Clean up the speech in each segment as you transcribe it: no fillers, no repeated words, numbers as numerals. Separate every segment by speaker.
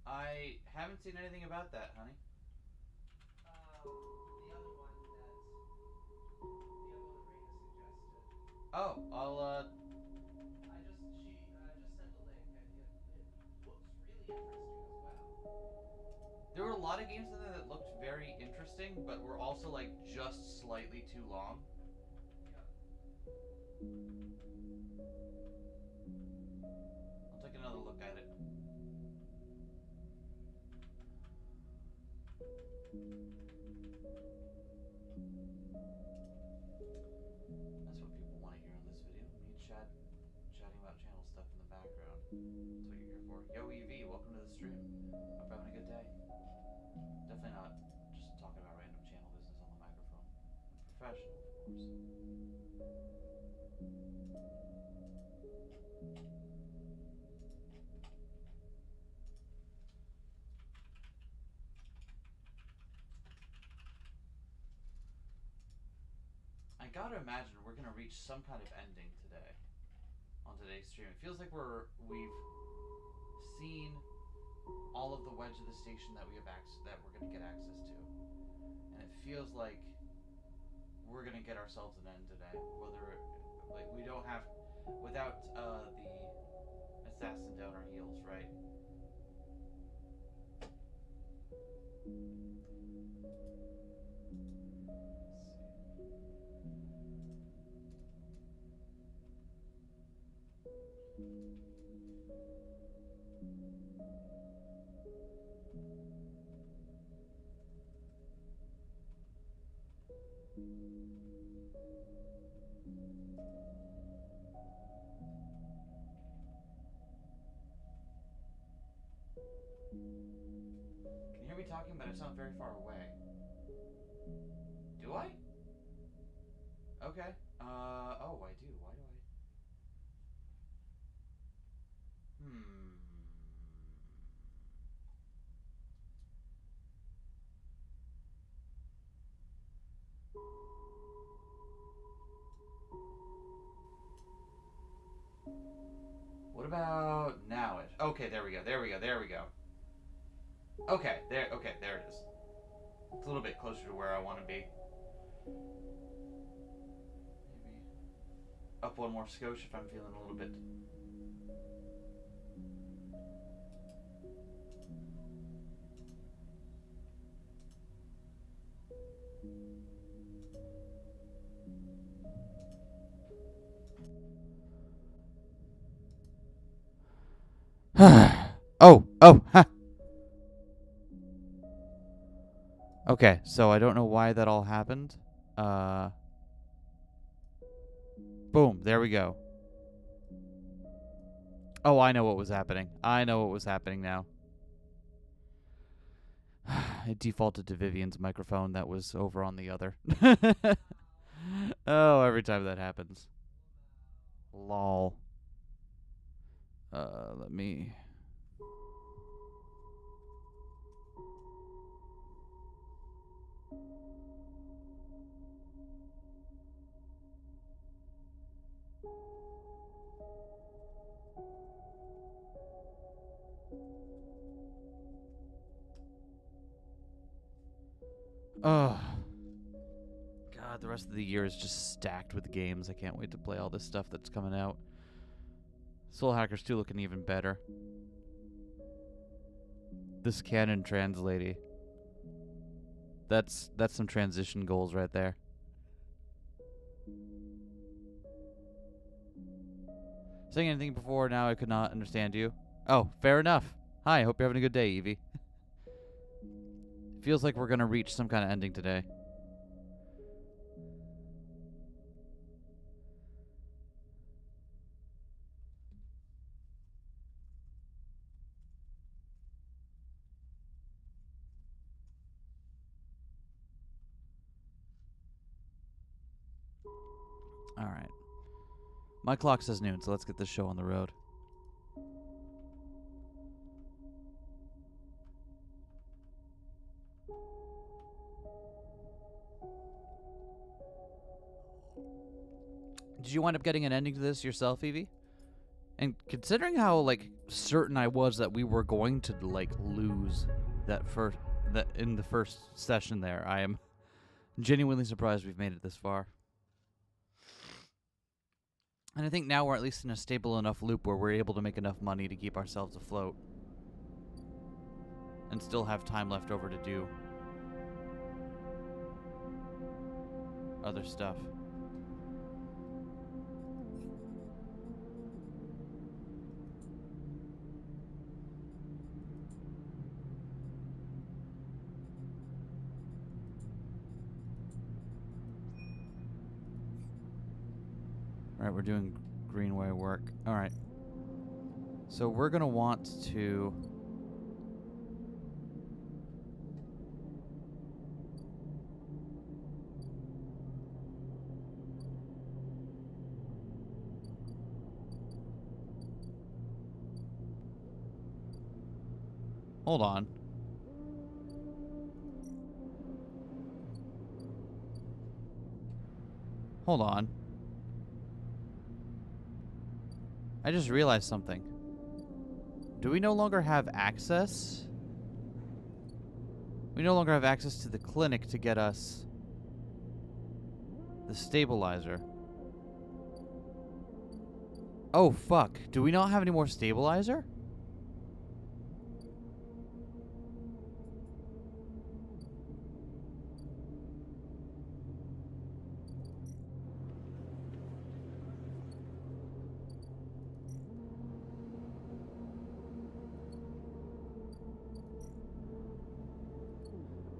Speaker 1: I haven't seen anything about that, honey. Oh, I'll There were a lot of games in there that looked very interesting, but were also like just slightly too long. I'll take another look at it. That's what people want to hear on this video. Me chatting about channel stuff in the background. That's what you're here for. Yo, EV, welcome to the stream. Hope you're having a good day. Definitely not just talking about random channel business on the microphone. I'm professional, of course. I gotta imagine we're gonna reach some kind of ending today on today's stream. It feels like we've seen all of the wedge of the station that we're gonna get access to, and it feels like we're gonna get ourselves an end today. Whether like we don't have without the assassin down our heels, right? Can you hear me talking, but I sound very far away? Do I? Okay. Oh, I do. Why do I? Hmm. What about now? Okay, there we go. There we go. There we go. Okay, there. Okay, there it is. It's a little bit closer to where I want to be. Maybe up one more skosh if I'm feeling a little bit. Oh. Ha. Okay, so I don't know why that all happened. Boom, there we go. Oh, I know what was happening. I know what was happening now. It defaulted to Vivian's microphone that was over on the other. Oh, every time that happens. Lol. Let me... Oh. God, the rest of the year is just stacked with games. I can't wait to play all this stuff that's coming out. Soul Hackers 2 looking even better. This canon trans lady. That's some transition goals right there. Saying anything before now I could not understand you. Oh, fair enough. Hi, hope you're having a good day, Evie. Feels like we're gonna reach some kind of ending today. My clock says noon, so let's get this show on the road. Did you wind up getting an ending to this yourself, Evie? And considering how, like, certain I was that we were going to, like, lose that in the first session there, I am genuinely surprised we've made it this far. And I think now we're at least in a stable enough loop where we're able to make enough money to keep ourselves afloat. And still have time left over to do other stuff. Alright, we're doing greenway work. Alright. So we're going to want to... Hold on. Hold on. I just realized something. Do we no longer have access? We no longer have access to the clinic to get us the stabilizer. Oh, fuck. Do we not have any more stabilizer?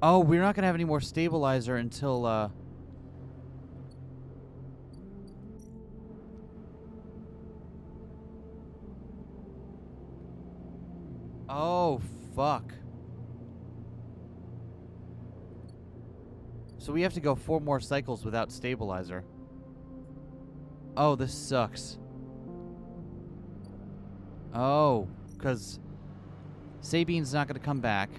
Speaker 1: Oh, we're not going to have any more stabilizer until, Oh, fuck. So we have to go 4 more cycles without stabilizer. Oh, this sucks. Oh, because Sabine's not going to come back.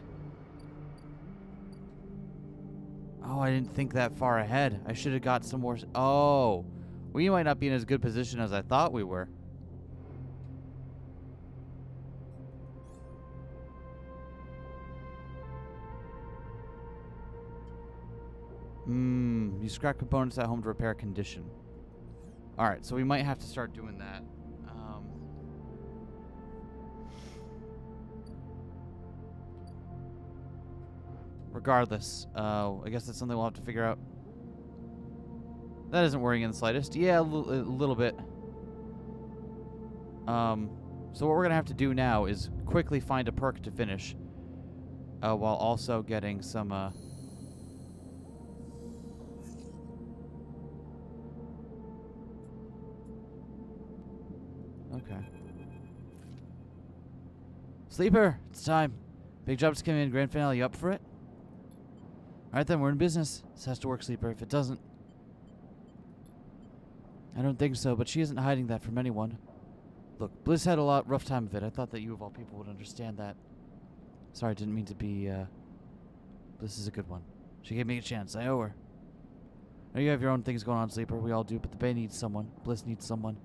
Speaker 1: Oh, I didn't think that far ahead. I should have got some more... Oh, we might not be in as good position as I thought we were. You scrap components at home to repair condition. Alright, so we might have to start doing that. Regardless, I guess that's something we'll have to figure out. That isn't worrying in the slightest. Yeah, a little bit. So what we're gonna have to do now is quickly find a perk to finish, while also getting some, Okay. Sleeper, it's time. Big job's coming in, grand finale. You up for it? Alright then, we're in business. This has to work, Sleeper. If it doesn't... I don't think so, but she isn't hiding that from anyone. Look, Bliss had a rough time of it. I thought that you of all people would understand that. Sorry, I didn't mean to be, Bliss is a good one. She gave me a chance. I owe her. I know you have your own things going on, Sleeper. We all do, but the Bay needs someone. Bliss needs someone.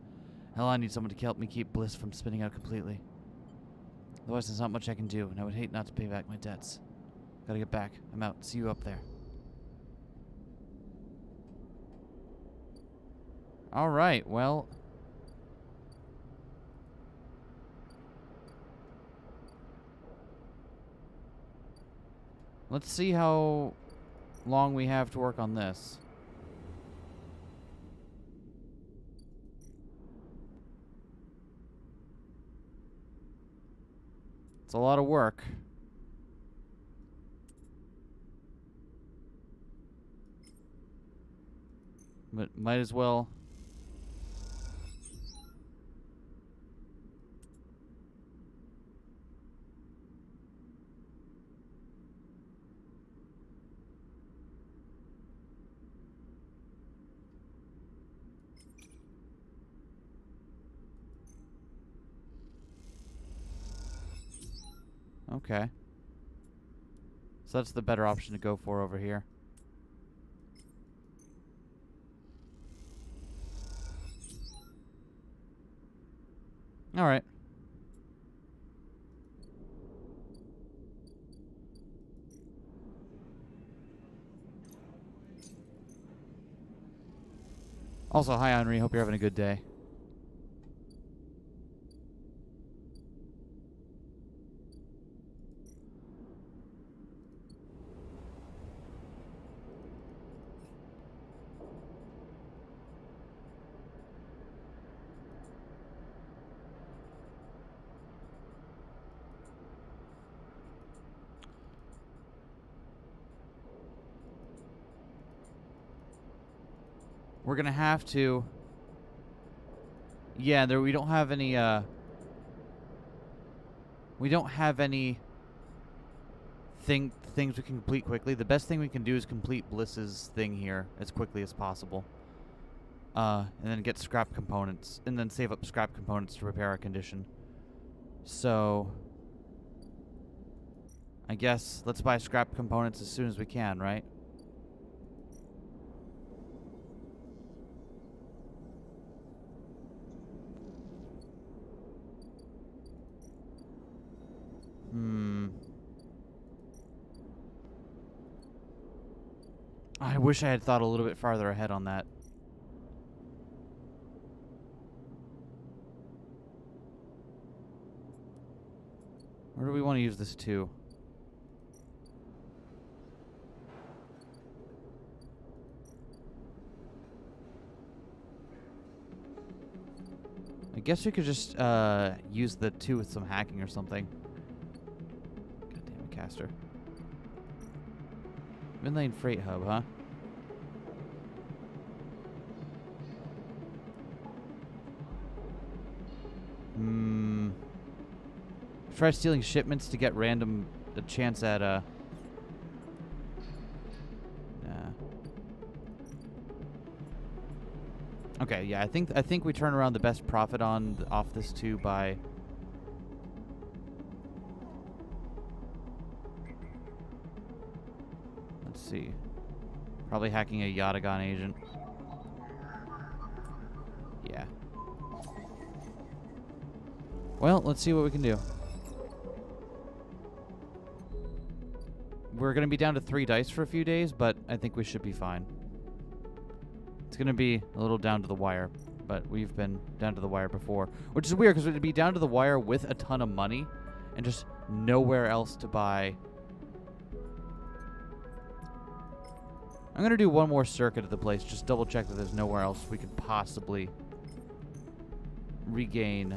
Speaker 1: Hell, I need someone to help me keep Bliss from spinning out completely. Otherwise, there's not much I can do, and I would hate not to pay back my debts. Gotta get back. I'm out. See you up there. Alright, well... Let's see how long we have to work on this. It's a lot of work. But might as well. Okay. So that's the better option to go for over here. Alright. Also, hi Henry, hope you're having a good day. We're gonna have to... Yeah, we don't have any, we don't have any things we can complete quickly. The best thing we can do is complete Bliss's thing here as quickly as possible. And then get scrap components. And then save up scrap components to repair our condition. So... I guess let's buy scrap components as soon as we can, right? I wish I had thought a little bit farther ahead on that. Where do we want to use this to? I guess we could just use the 2 with some hacking or something. God damn it, Caster. Midlane Freight Hub, huh? Try stealing shipments to get a chance at nah. Okay, yeah, I think we turn around the best profit off this too by... Let's see. Probably hacking a Yatagon agent. Yeah. Well, let's see what we can do. We're going to be down to 3 dice for a few days, but I think we should be fine. It's going to be a little down to the wire, but we've been down to the wire before. Which is weird, because we'd be down to the wire with a ton of money and just nowhere else to buy. I'm going to do one more circuit of the place, just double check that there's nowhere else we could possibly regain...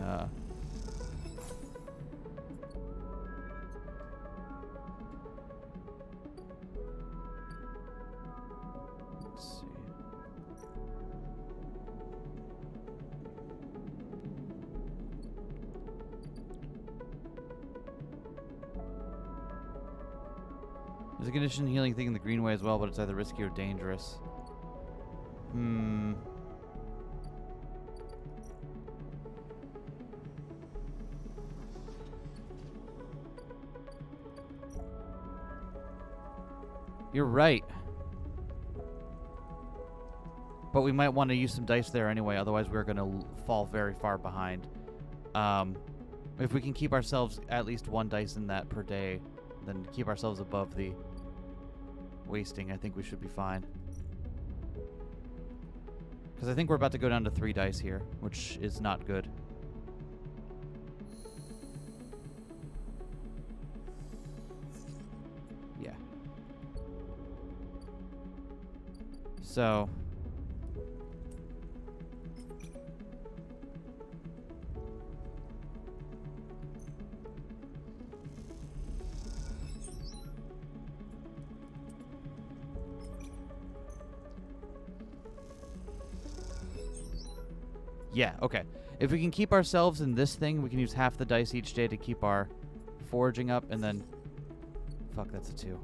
Speaker 1: There's a condition healing thing in the greenway as well, but it's either risky or dangerous. You're right. But we might want to use some dice there anyway, otherwise we're going to fall very far behind. If we can keep ourselves at least 1 dice in that per day, then keep ourselves above the wasting, I think we should be fine. Because I think we're about to go down to 3 dice here, which is not good. Yeah. So... Yeah, okay. If we can keep ourselves in this thing, we can use half the dice each day to keep our foraging up, and then... Fuck, that's a 2.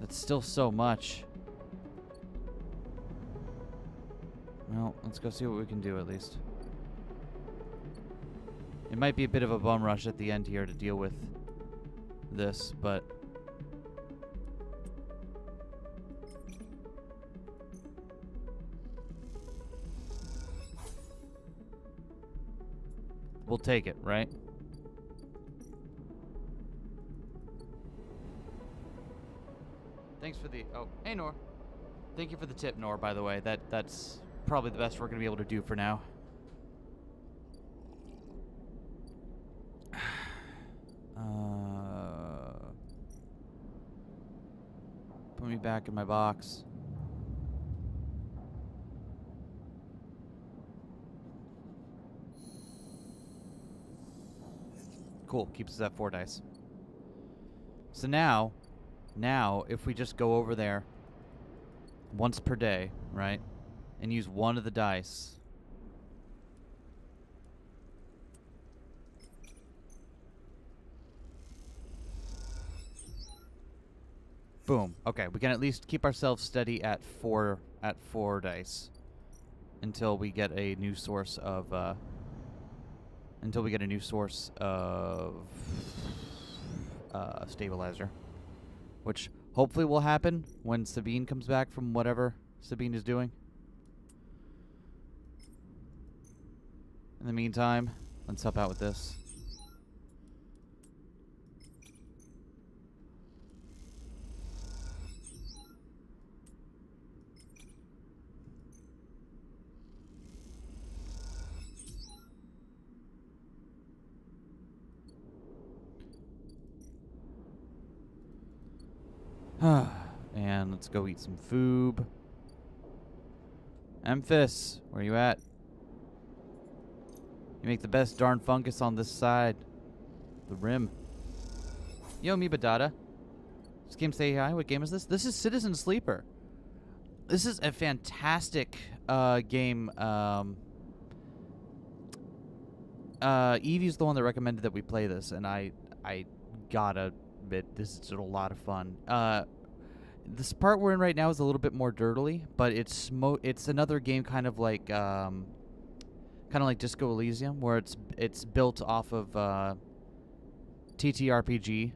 Speaker 1: That's still so much. Well, let's go see what we can do at least. It might be a bit of a bum rush at the end here to deal with this, but... we'll take it, right? Thanks for the... oh, hey, Nor. Thank you for the tip, Nor, by the way. That's probably the best we're going to be able to do for now. Put me back in my box. Cool, keeps us at 4 dice. So now, if we just go over there once per day, right, and use one of the dice, boom. Okay, we can at least keep ourselves steady at four dice until we get a new source of stabilizer, which hopefully will happen when Sabine comes back from whatever Sabine is doing. In the meantime, let's help out with this. And let's go eat some food. Emphis, where you at? You make the best darn fungus on this side. The rim. Yo, me Badada. This game say hi. What game is this? This is Citizen Sleeper. This is a fantastic game. Evie's the one that recommended that we play this, and I gotta admit, this is a lot of fun. This part we're in right now is a little bit more dirtily, but it's another game kind of like Disco Elysium, where it's built off of TTRPG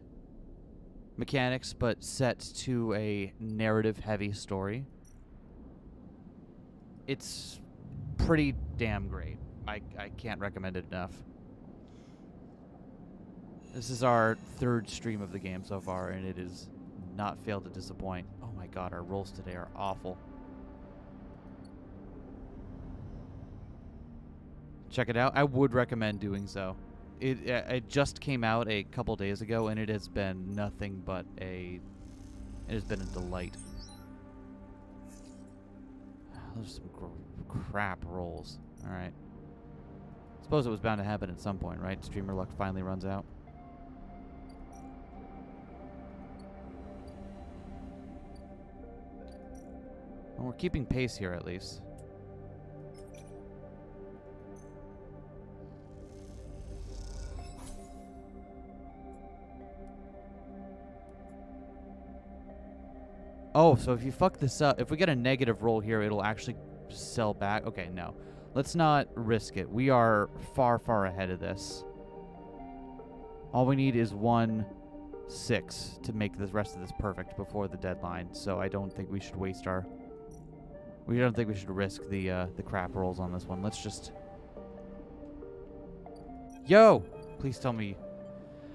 Speaker 1: mechanics, but set to a narrative-heavy story. It's pretty damn great. I can't recommend it enough. This is our 3rd stream of the game so far, and it has not failed to disappoint. Oh my god, our rolls today are awful. Check it out. I would recommend doing so. It just came out a couple days ago, and it has been nothing but it has been a delight. Those are some crap rolls. All right. Suppose it was bound to happen at some point, right? Streamer luck finally runs out. Well, we're keeping pace here, at least. Oh, so if you fuck this up, if we get a negative roll here, it'll actually sell back. Okay, no. Let's not risk it. We are far, far ahead of this. All we need is 1-6 to make the rest of this perfect before the deadline. So I don't think we should waste our... We don't think we should risk the crap rolls on this one. Let's just... Yo! Please tell me...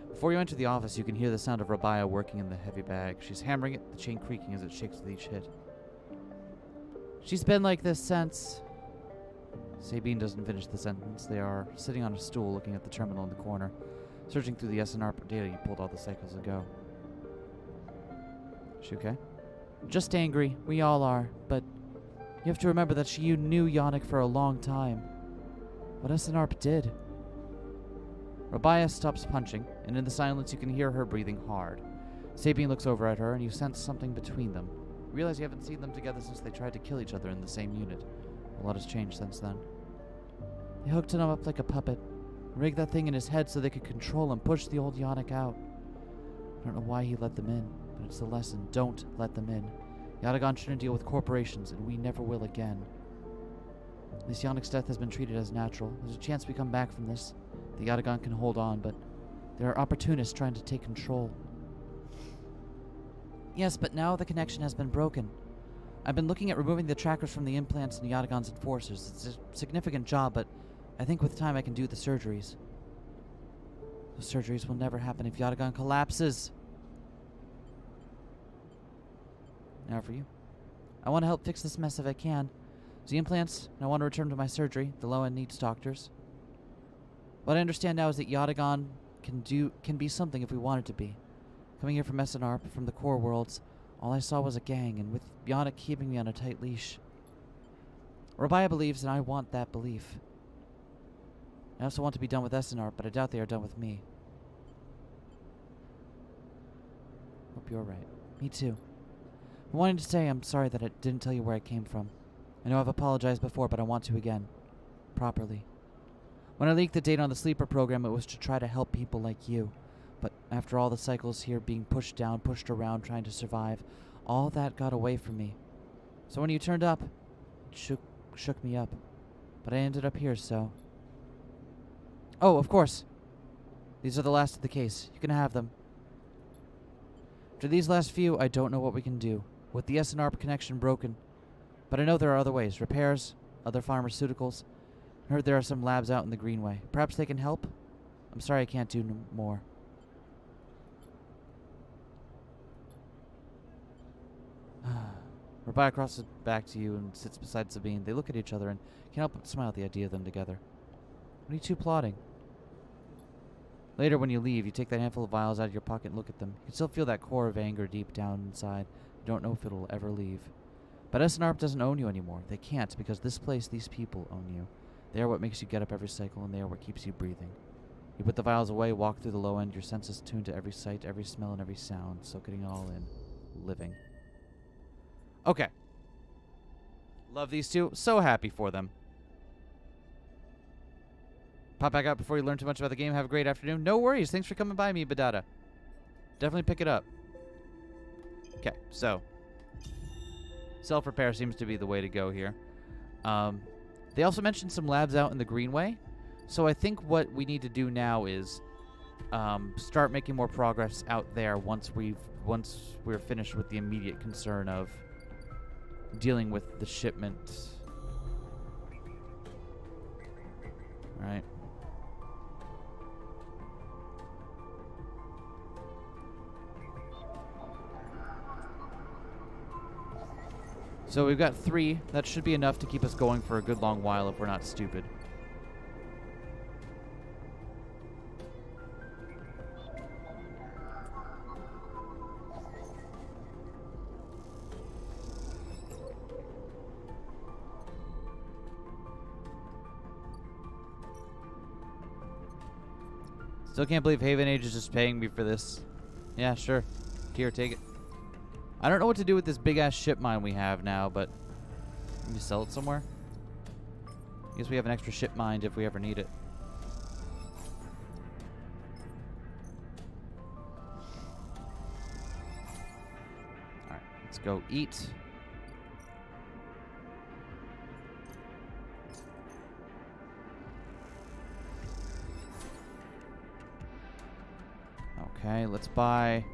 Speaker 1: Before you enter the office, you can hear the sound of Rabaya working in the heavy bag. She's hammering it, the chain creaking as it shakes with each hit. She's been like this since... Sabine doesn't finish the sentence. They are sitting on a stool looking at the terminal in the corner, searching through the SNR data you pulled all the cycles ago. Is she okay? Just angry. We all are, but you have to remember that you knew Yannick for a long time. What SNR did? Rabaya stops punching, and in the silence you can hear her breathing hard. Sabine looks over at her, and you sense something between them. You realize you haven't seen them together since they tried to kill each other in the same unit. A lot has changed since then. They hooked him up like a puppet, rigged that thing in his head so they could control him, push the old Yannick out. I don't know why he let them in, but it's the lesson. Don't let them in. Yatagan shouldn't deal with corporations, and we never will again. This Yannick's death has been treated as natural. There's a chance we come back from this.
Speaker 2: The Yatagan can hold on, but there are opportunists trying to take control. Yes, but now the connection has been broken. I've been looking at removing the trackers from the implants and Yatagan's enforcers. It's a significant job, but I think with time I can do the surgeries. The surgeries will never happen if Yatagan collapses. Now for you. I want to help fix this mess if I can. The implants, and I want to return to my surgery. The low end needs doctors. What I understand now is that Yatagan can be something if we want it to be. Coming here from SNR, from the core worlds, all I saw was a gang, and with Yana keeping me on a tight leash. Rabaya believes, and I want that belief. I also want to be done with SNR, but I doubt they are done with me. Hope you're right. Me too. I wanted to say I'm sorry that I didn't tell you where I came from. I know I've apologized before, but I want to again. Properly. When I leaked the date on the sleeper program, it was to try to help people like you. But after all the cycles here being pushed down, pushed around, trying to survive, all that got away from me. So when you turned up, it shook me up. But I ended up here, so... Oh, of course. These are the last of the case. You can have them. After these last few, I don't know what we can do. With the SNR connection broken. But I know there are other ways. Repairs, other pharmaceuticals. I heard there are some labs out in the Greenway. Perhaps they can help? I'm sorry I can't do more. Rabaya crosses back to you and sits beside Sabine. They look at each other and can't help but smile at the idea of them together. What are you two plotting? Later, when you leave, you take that handful of vials out of your pocket and look at them. You can still feel that core of anger deep down inside. You don't know if it'll ever leave. But SNARP doesn't own you anymore. They can't, because this place, these people own you. They are what makes you get up every cycle, and they are what keeps you breathing. You put the vials away, walk through the low end, your senses tuned to every sight, every smell, and every sound, soaking it all in. Living. Okay. Love these two. So happy for them. Pop back out before you learn too much about the game. Have a great afternoon. No worries. Thanks for coming by me, Badada. Definitely pick it up. Okay, so. Self-repair seems to be the way to go here. They also mentioned some labs out in the Greenway. So I think what we need to do now is start making more progress out there once we're finished with the immediate concern of dealing with the shipment. Right. So we've got 3. That should be enough to keep us going for a good long while if we're not stupid. Still can't believe Haven Age is just paying me for this. Yeah, sure. Here, take it. I don't know what to do with this big-ass ship mine we have now, but... Maybe sell it somewhere? I guess we have an extra ship mine if we ever need it. Alright, let's go eat. Okay, let's buy...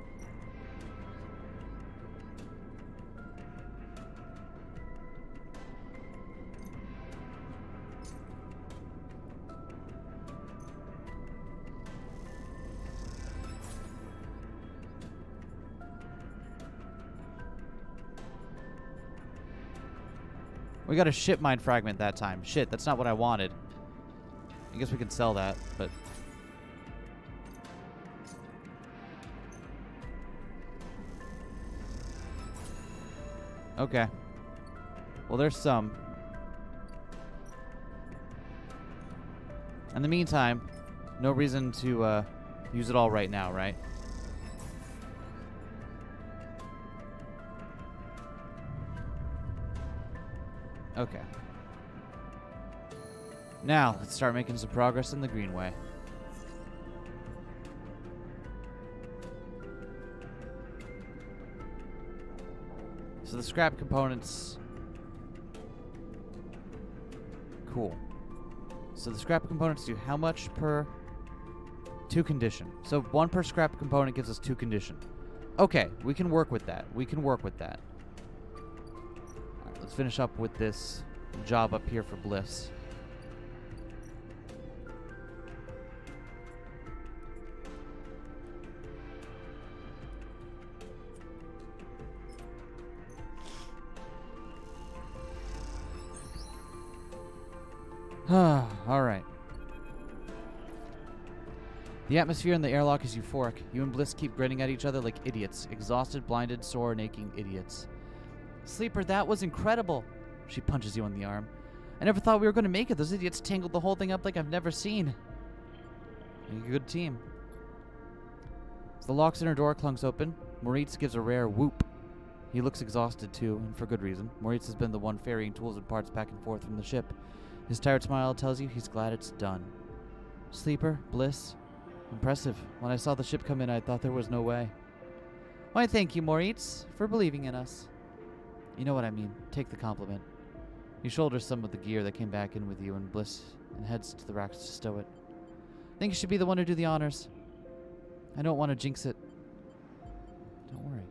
Speaker 2: We got a ship mine fragment that time. Shit, that's not what I wanted. I guess we can sell that, but... Okay. Well, there's some. In the meantime, no reason to use it all right now, right? Okay. Now, let's start making some progress in the Greenway. So the scrap components... Cool. So the scrap components do how much per 2 condition. So 1 per scrap component gives us 2 condition. Okay, we can work with that. We can work with that. Alright, let's finish up with this job up here for Bliss. Alright. The atmosphere in the airlock is euphoric. You and Bliss keep grinning at each other like idiots. Exhausted, blinded, sore, and aching idiots. Sleeper, that was incredible. She punches you on the arm. I never thought we were going to make it. Those idiots tangled the whole thing up like I've never seen. You're a good team. As the lock's inner door clunks open, Moritz gives a rare whoop. He looks exhausted too, and for good reason. Moritz has been the one ferrying tools and parts back and forth from the ship. His tired smile tells you he's glad it's done. Sleeper, Bliss. Impressive. When I saw the ship come in, I thought there was no way. Why, thank you, Moritz, for believing in us. You know what I mean. Take the compliment. He shoulders some of the gear that came back in with you and Bliss and heads to the racks to stow it. I think you should be the one to do the honors. I don't want to jinx it. Don't worry.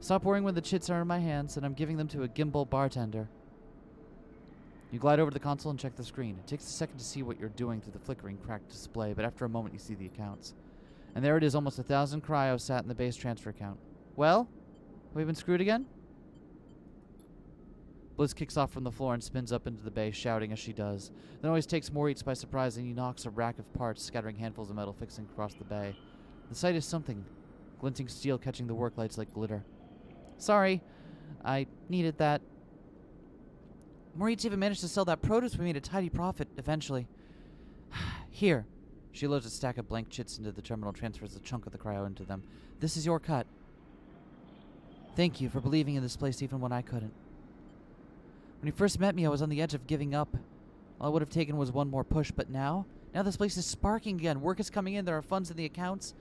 Speaker 2: Stop worrying when the chits are in my hands and I'm giving them to a gimbal bartender. You glide over to the console and check the screen. It takes a second to see what you're doing through the flickering, cracked display, but after a moment you see the accounts. And there it is, almost 1,000 cryo sat in the base transfer account. Well? Have we been screwed again? Bliss kicks off from the floor and spins up into the bay, shouting as she does. The noise takes Moritz by surprise, and he knocks a rack of parts, scattering handfuls of metal fixing across the bay. The sight is something, glinting steel catching the work lights like glitter. Sorry, I needed that. Moritz even managed to sell that produce. We made a tidy profit, eventually. Here. She loads a stack of blank chits into the terminal and transfers a chunk of the cryo into them. This is your cut. Thank you for believing in this place even when I couldn't. When you first met me, I was on the edge of giving up. All I would have taken was one more push, but now this place is sparking again. Work is coming in, there are funds in the accounts.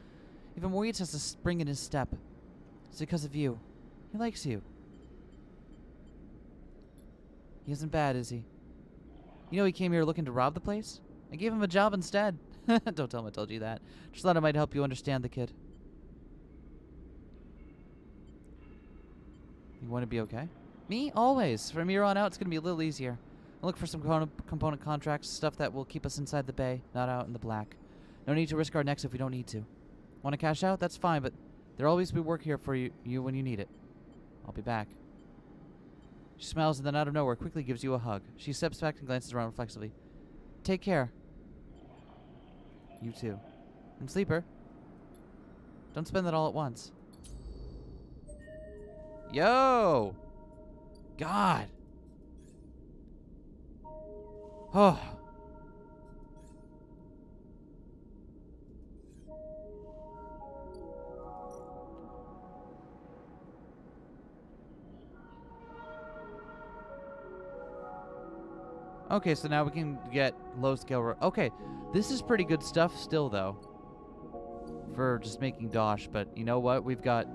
Speaker 2: Even Moritz has a spring in his step. It's because of you. He likes you. He isn't bad, is he? You know he came here looking to rob the place? I gave him a job instead. Don't tell him I told you that. Just thought it might help you understand the kid. You want to be okay? Me? Always. From here on out, it's going to be a little easier. I'll look for some component contracts, stuff that will keep us inside the bay, not out in the black. No need to risk our necks if we don't need to. Want to cash out? That's fine, but there'll always be work here for you when you need it. I'll be back. She smiles and then out of nowhere quickly gives you a hug. She steps back and glances around reflexively. Take care. You too. And Sleeper. Don't spend that all at once. Yo! God! Oh. Okay, so now we can get low scale. Okay, this is pretty good stuff still, though, for just making dosh. But you know what? We've got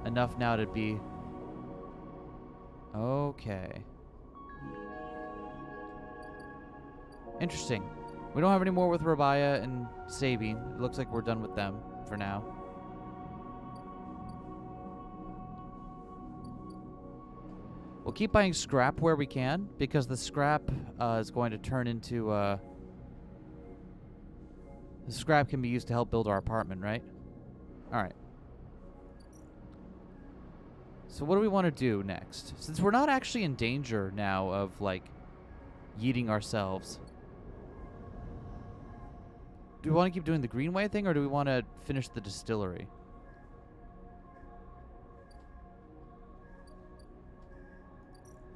Speaker 2: enough now to be okay. Interesting. We don't have any more with Rabaya and Sabine. It looks like we're done with them for now. We'll keep buying scrap where we can, because the scrap is going to turn into... the scrap can be used to help build our apartment, right? Alright. So what do we want to do next? Since we're not actually in danger now of, like, yeeting ourselves. Do we want to keep doing the Greenway thing, or do we want to finish the distillery?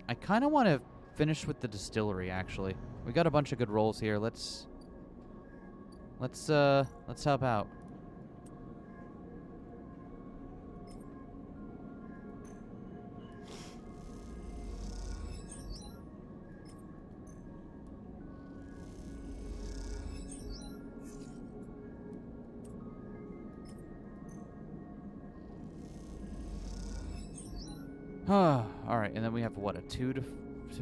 Speaker 2: I kind of want to finish with the distillery, actually. We got a bunch of good rolls here. Let's help out. Alright, and then we have, what, a 2 to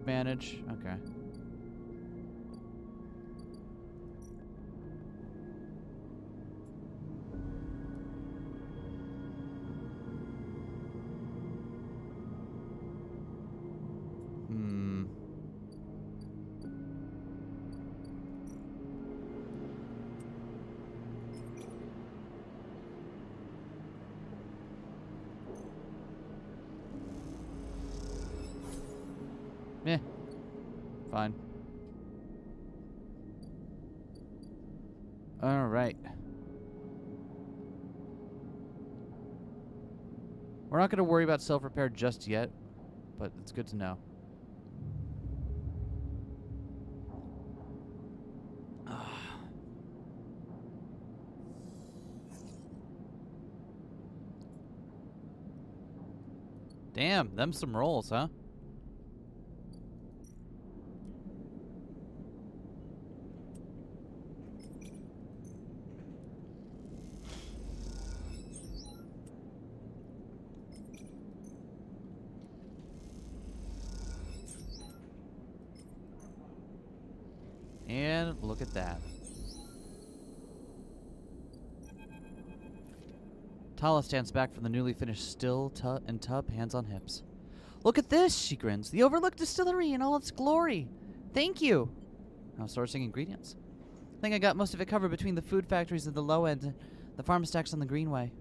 Speaker 2: manage? Okay. fine. Alright. We're not going to worry about self-repair just yet, but it's good to know. Damn, them some rolls, huh? And look at that. Tala stands back from the newly finished still and tub, hands on hips. Look at this, she grins. The Overlook Distillery in all its glory. Thank you. Now sourcing ingredients. I think I got most of it covered between the food factories at the low end and the farm stacks on the Greenway.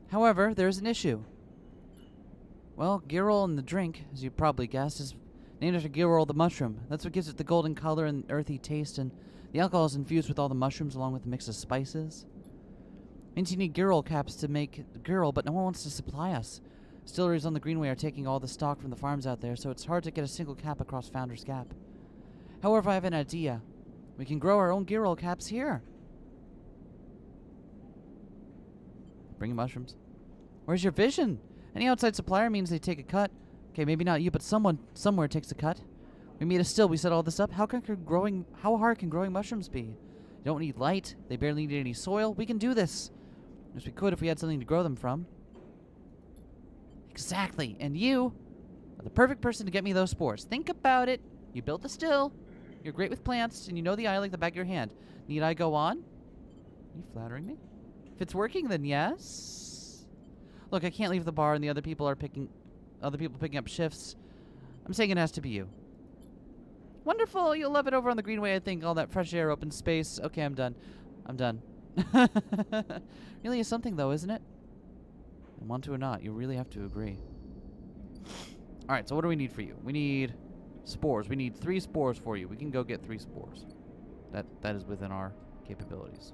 Speaker 2: However, there is an issue. Well, Girol in the drink, as you probably guessed, is named after Girol the mushroom. That's what gives it the golden color and earthy taste, and the alcohol is infused with all the mushrooms along with a mix of spices. Means you need Girol caps to make Girol, but no one wants to supply us. Distilleries on the Greenway are taking all the stock from the farms out there, so it's hard to get a single cap across Founder's Gap. However, I have an idea. We can grow our own Girol caps here. Bring mushrooms. Where's your vision? Any outside supplier means they take a cut. Okay, maybe not you, but someone somewhere takes a cut. We made a still. We set all this up. How hard can growing mushrooms be? You don't need light. They barely need any soil. We can do this. As we could if we had something to grow them from. Exactly. And you are the perfect person to get me those spores. Think about it. You built the still. You're great with plants, and you know the eye like the back of your hand. Need I go on? Are you flattering me? If it's working, then yes. Look, I can't leave the bar, and the other people picking up shifts. I'm saying it has to be you. Wonderful. You'll love it over on the Greenway, I think. All that fresh air, open space. Okay, I'm done. I'm done. Really is something, though, isn't it? And want to or not, you really have to agree. Alright, so what do we need for you? We need spores. We need 3 spores for you. We can go get 3 spores. That is within our capabilities.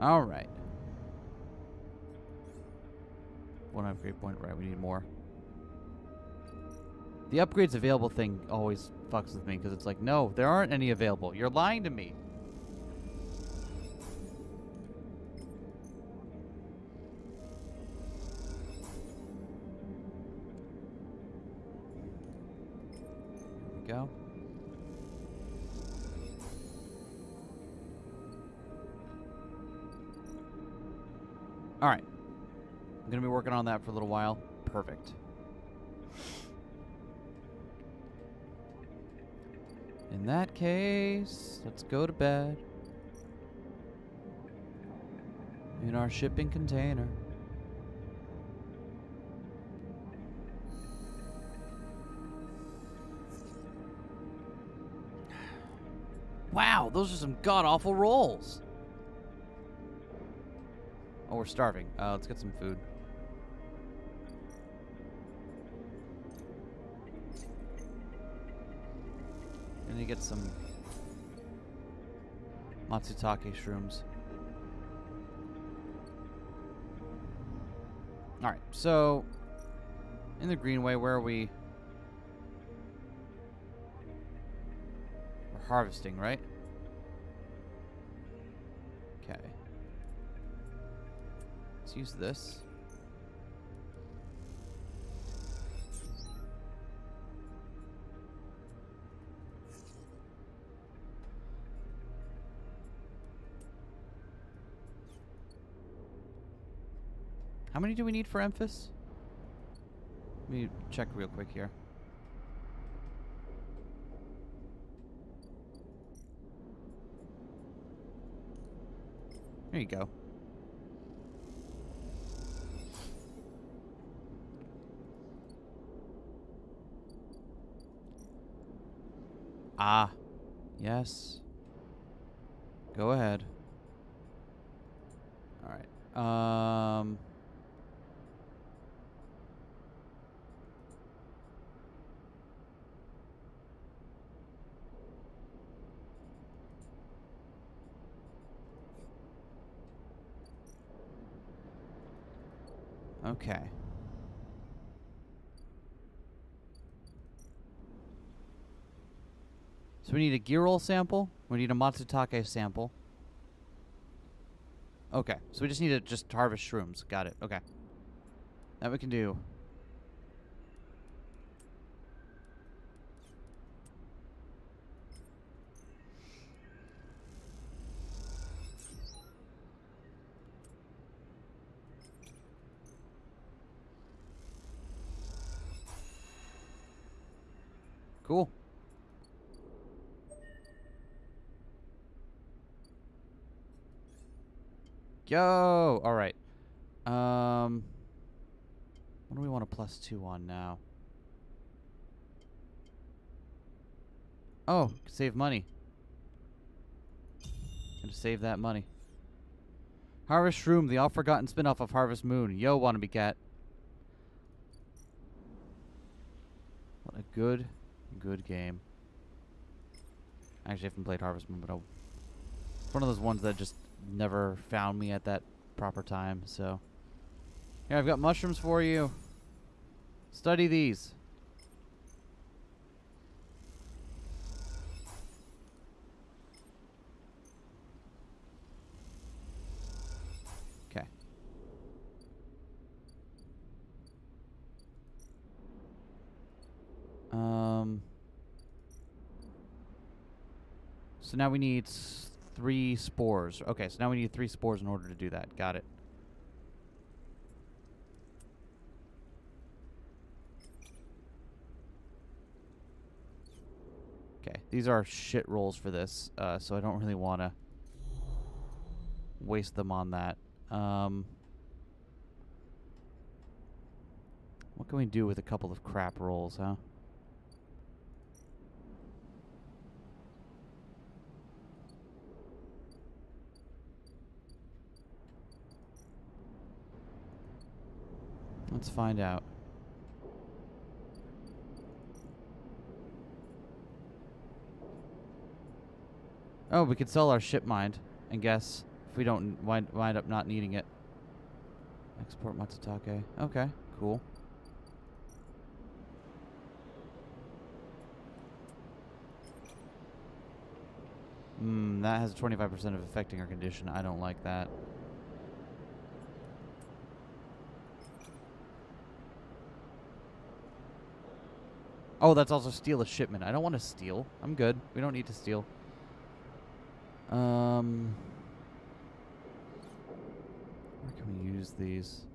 Speaker 2: All right. 1 upgrade point. Right, we need more. The upgrades available thing always fucks with me because it's like, no, there aren't any available. You're lying to me. Here we go. Alright. I'm going to be working on that for a little while. Perfect. In that case, let's go to bed. In our shipping container. Wow, those are some god-awful rolls. Oh, we're starving. Let's get some food. Gonna get some Matsutake shrooms. Alright, so in the Greenway, where are we? We're harvesting, right? Okay. Let's use this. How many do we need for Emphas? Let me check real quick here. There you go. Ah. Yes. Go ahead. All right. Okay. So we need a Girol sample. We need a Matsutake sample. Okay. So we just need to just harvest shrooms. Got it. Okay. That we can do. Cool. Yo! Alright. What do we want a +2 on now? Oh, save money. Gonna save that money. Harvest Shroom, the all-forgotten spin-off of Harvest Moon. Yo, wannabe cat. What a good game. Actually, I haven't played Harvest Moon, but it's one of those ones that just never found me at that proper time, so. Here, I've got mushrooms for you. Study these. Okay. So now we need 3 spores. Okay, so now we need 3 spores in order to do that. Got it. Okay, these are shit rolls for this, so I don't really want to waste them on that. What can we do with a couple of crap rolls, huh? Let's find out. Oh, we could sell our ship mind and guess if we don't wind up not needing it. Export Matsutake. Okay, cool. That has 25% of affecting our condition. I don't like that. Oh, that's also steal a shipment. I don't want to steal. I'm good. We don't need to steal. Where can we use these?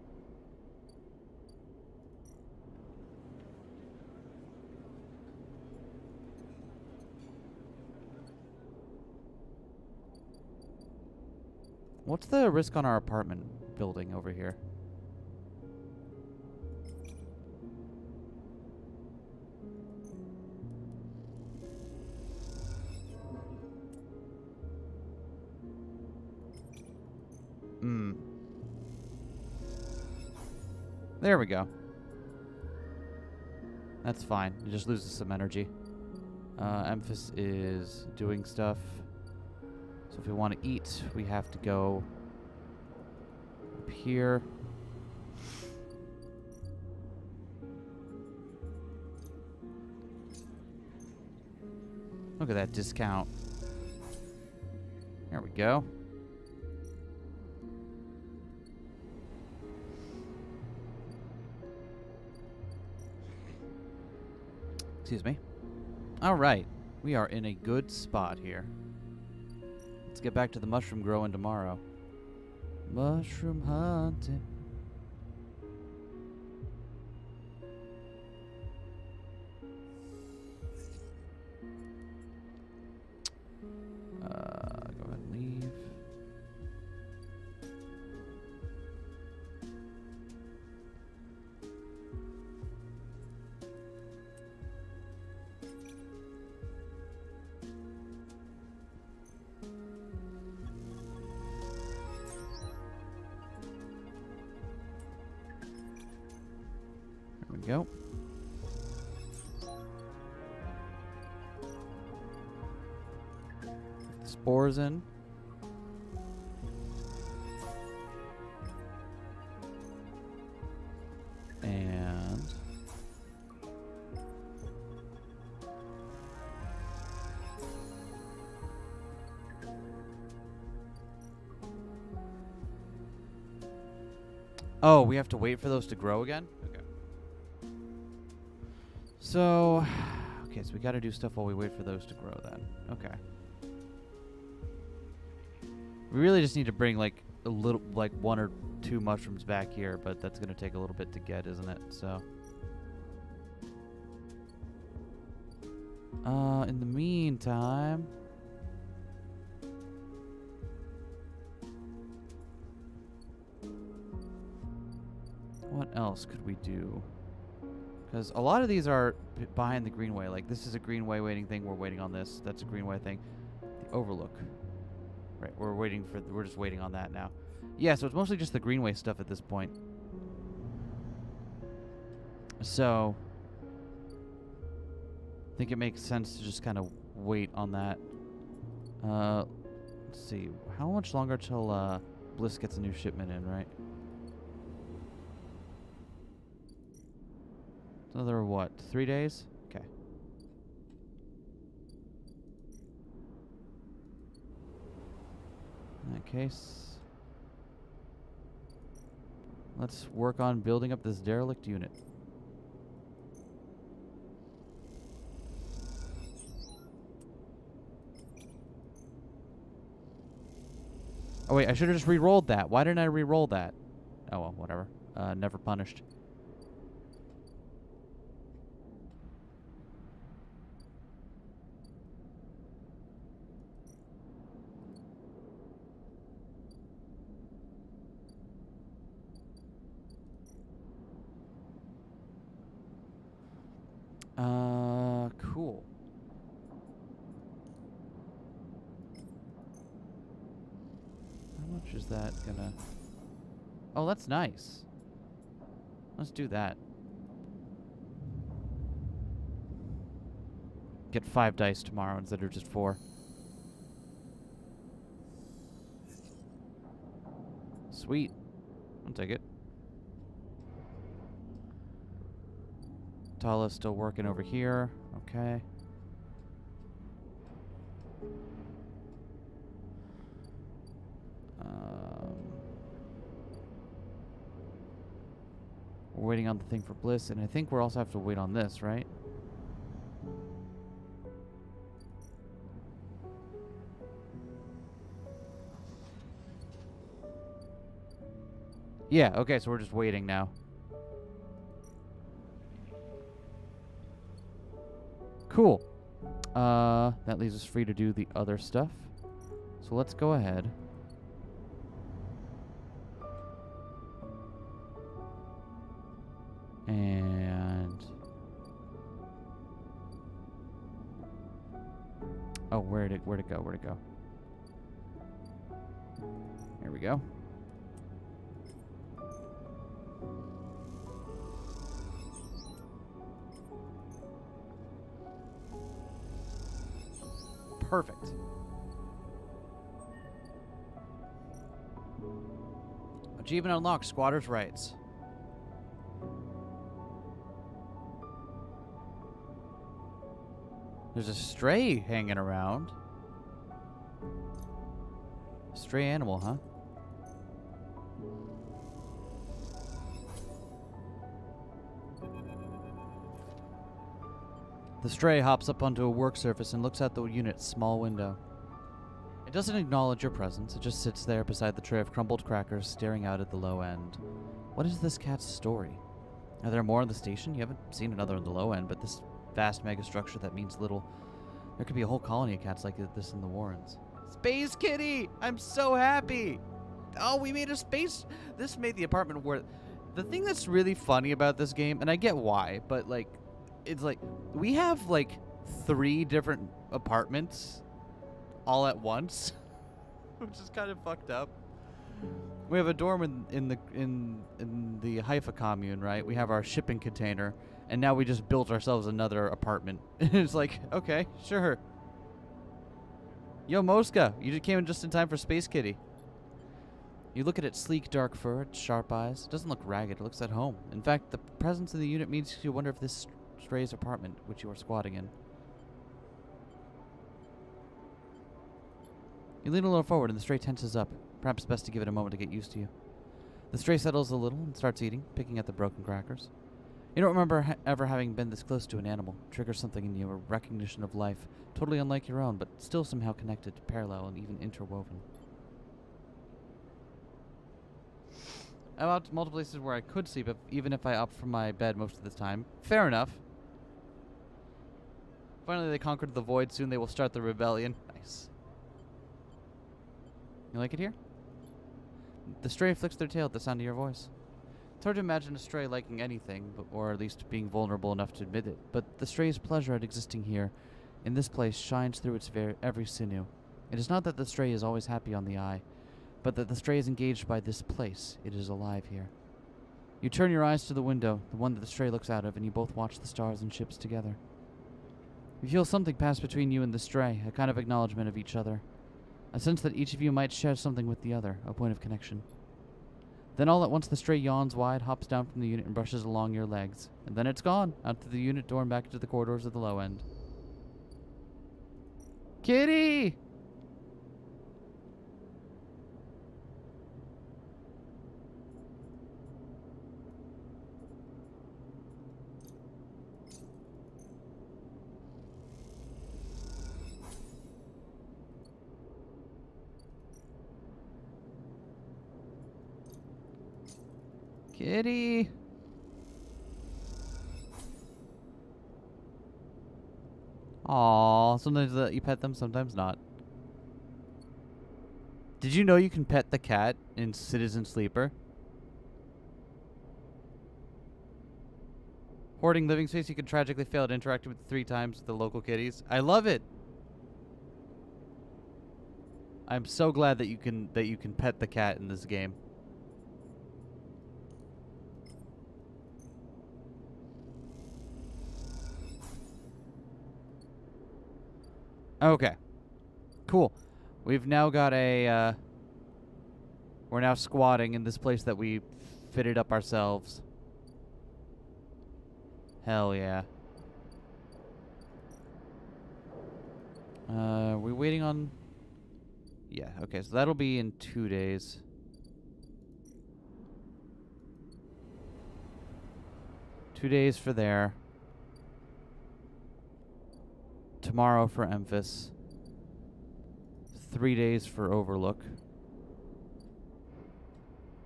Speaker 2: What's the risk on our apartment building over here? There we go. That's fine. It just loses some energy. Emphas is doing stuff. So if we want to eat, we have to go up here. Look at that discount. There we go. Excuse me. All right. We are in a good spot here. Let's get back to the mushroom growing tomorrow. Mushroom hunting. we go. Spores in. And oh, we have to wait for those to grow again? Okay. So, okay, so we got to do stuff while we wait for those to grow then. Okay. We really just need to bring like a little, like 1 or 2 mushrooms back here, but that's going to take a little bit to get, isn't it? So, in the meantime, what else could we do? Because a lot of these are behind the greenway. Like, this is a greenway waiting thing. We're waiting on this. That's a greenway thing. The overlook. Right, we're just waiting on that now. Yeah, so it's mostly just the greenway stuff at this point. So, I think it makes sense to just kind of wait on that. Let's see. How much longer till Bliss gets a new shipment in, right? Another, what, 3 days? Okay. In that case, let's work on building up this derelict unit. Oh wait, I should have just re-rolled that. Why didn't I re-roll that? Oh well, whatever. Never punished. Cool. How much is that gonna... Oh, that's nice. Let's do that. Get 5 dice tomorrow instead of just 4. Sweet. I'll take it. Tala's still working over here. Okay. We're waiting on the thing for Bliss, and I think we'll also have to wait on this, right? Yeah, okay, so we're just waiting now. Cool. That leaves us free to do the other stuff. So let's go ahead. And... oh, where'd it go? Here we go. Perfect. Achievement unlocked. Squatter's rights. There's a stray hanging around. A stray animal, huh? The stray hops up onto a work surface and looks out the unit's small window. It doesn't acknowledge your presence. It just sits there beside the tray of crumbled crackers, staring out at the low end. What is this cat's story? Are there more on the station? You haven't seen another on the low end, but this vast megastructure that means little. There could be a whole colony of cats like this in the Warrens. Space Kitty! I'm so happy! Oh, we made a space... This made the apartment worth... The thing that's really funny about this game, and I get why, but, like, it's like, we have, like, 3 different apartments all at once, which is kind of fucked up. We have a dorm in the Haifa commune, right? We have our shipping container, and now we just built ourselves another apartment. It's like, okay, sure. Yo, Mosca, you came in just in time for Space Kitty. You look at its sleek, dark fur, its sharp eyes. It doesn't look ragged. It looks at home. In fact, the presence of the unit makes you wonder if this stray's apartment, which you are squatting in. You lean a little forward, and the stray tenses up. Perhaps best to give it a moment to get used to you. The stray settles a little and starts eating, picking at the broken crackers. You don't remember ever having been this close to an animal. Triggers something in you, a recognition of life, totally unlike your own, but still somehow connected, parallel, and even interwoven. I'm out to multiple places where I could sleep, even if I opt for my bed most of the time. Fair enough. Finally, they conquered the void. Soon they will start the rebellion. Nice. You like it here? The stray flicks their tail at the sound of your voice. It's hard to imagine a stray liking anything, or at least being vulnerable enough to admit it, but the stray's pleasure at existing here, in this place, shines through its every sinew. It is not that the stray is always happy on the eye, but that the stray is engaged by this place. It is alive here. You turn your eyes to the window, the one that the stray looks out of, and you both watch the stars and ships together. You feel something pass between you and the stray, a kind of acknowledgement of each other. A sense that each of you might share something with the other, a point of connection. Then all at once the stray yawns wide, hops down from the unit, and brushes along your legs. And then it's gone, out through the unit door and back into the corridors of the low end. Kitty! Kitty! Aww, sometimes you pet them, sometimes not. Did you know you can pet the cat in Citizen Sleeper? Hoarding living space, you can tragically fail at interacting with 3 times with the local kitties. I love it! I'm so glad that you can pet the cat in this game. Okay. Cool. We've now got a, we're now squatting in this place that we fitted up ourselves. Hell yeah. We waiting on... Yeah, okay, so that'll be in 2 days. Two days for there. Tomorrow for Memphis. 3 days for Overlook.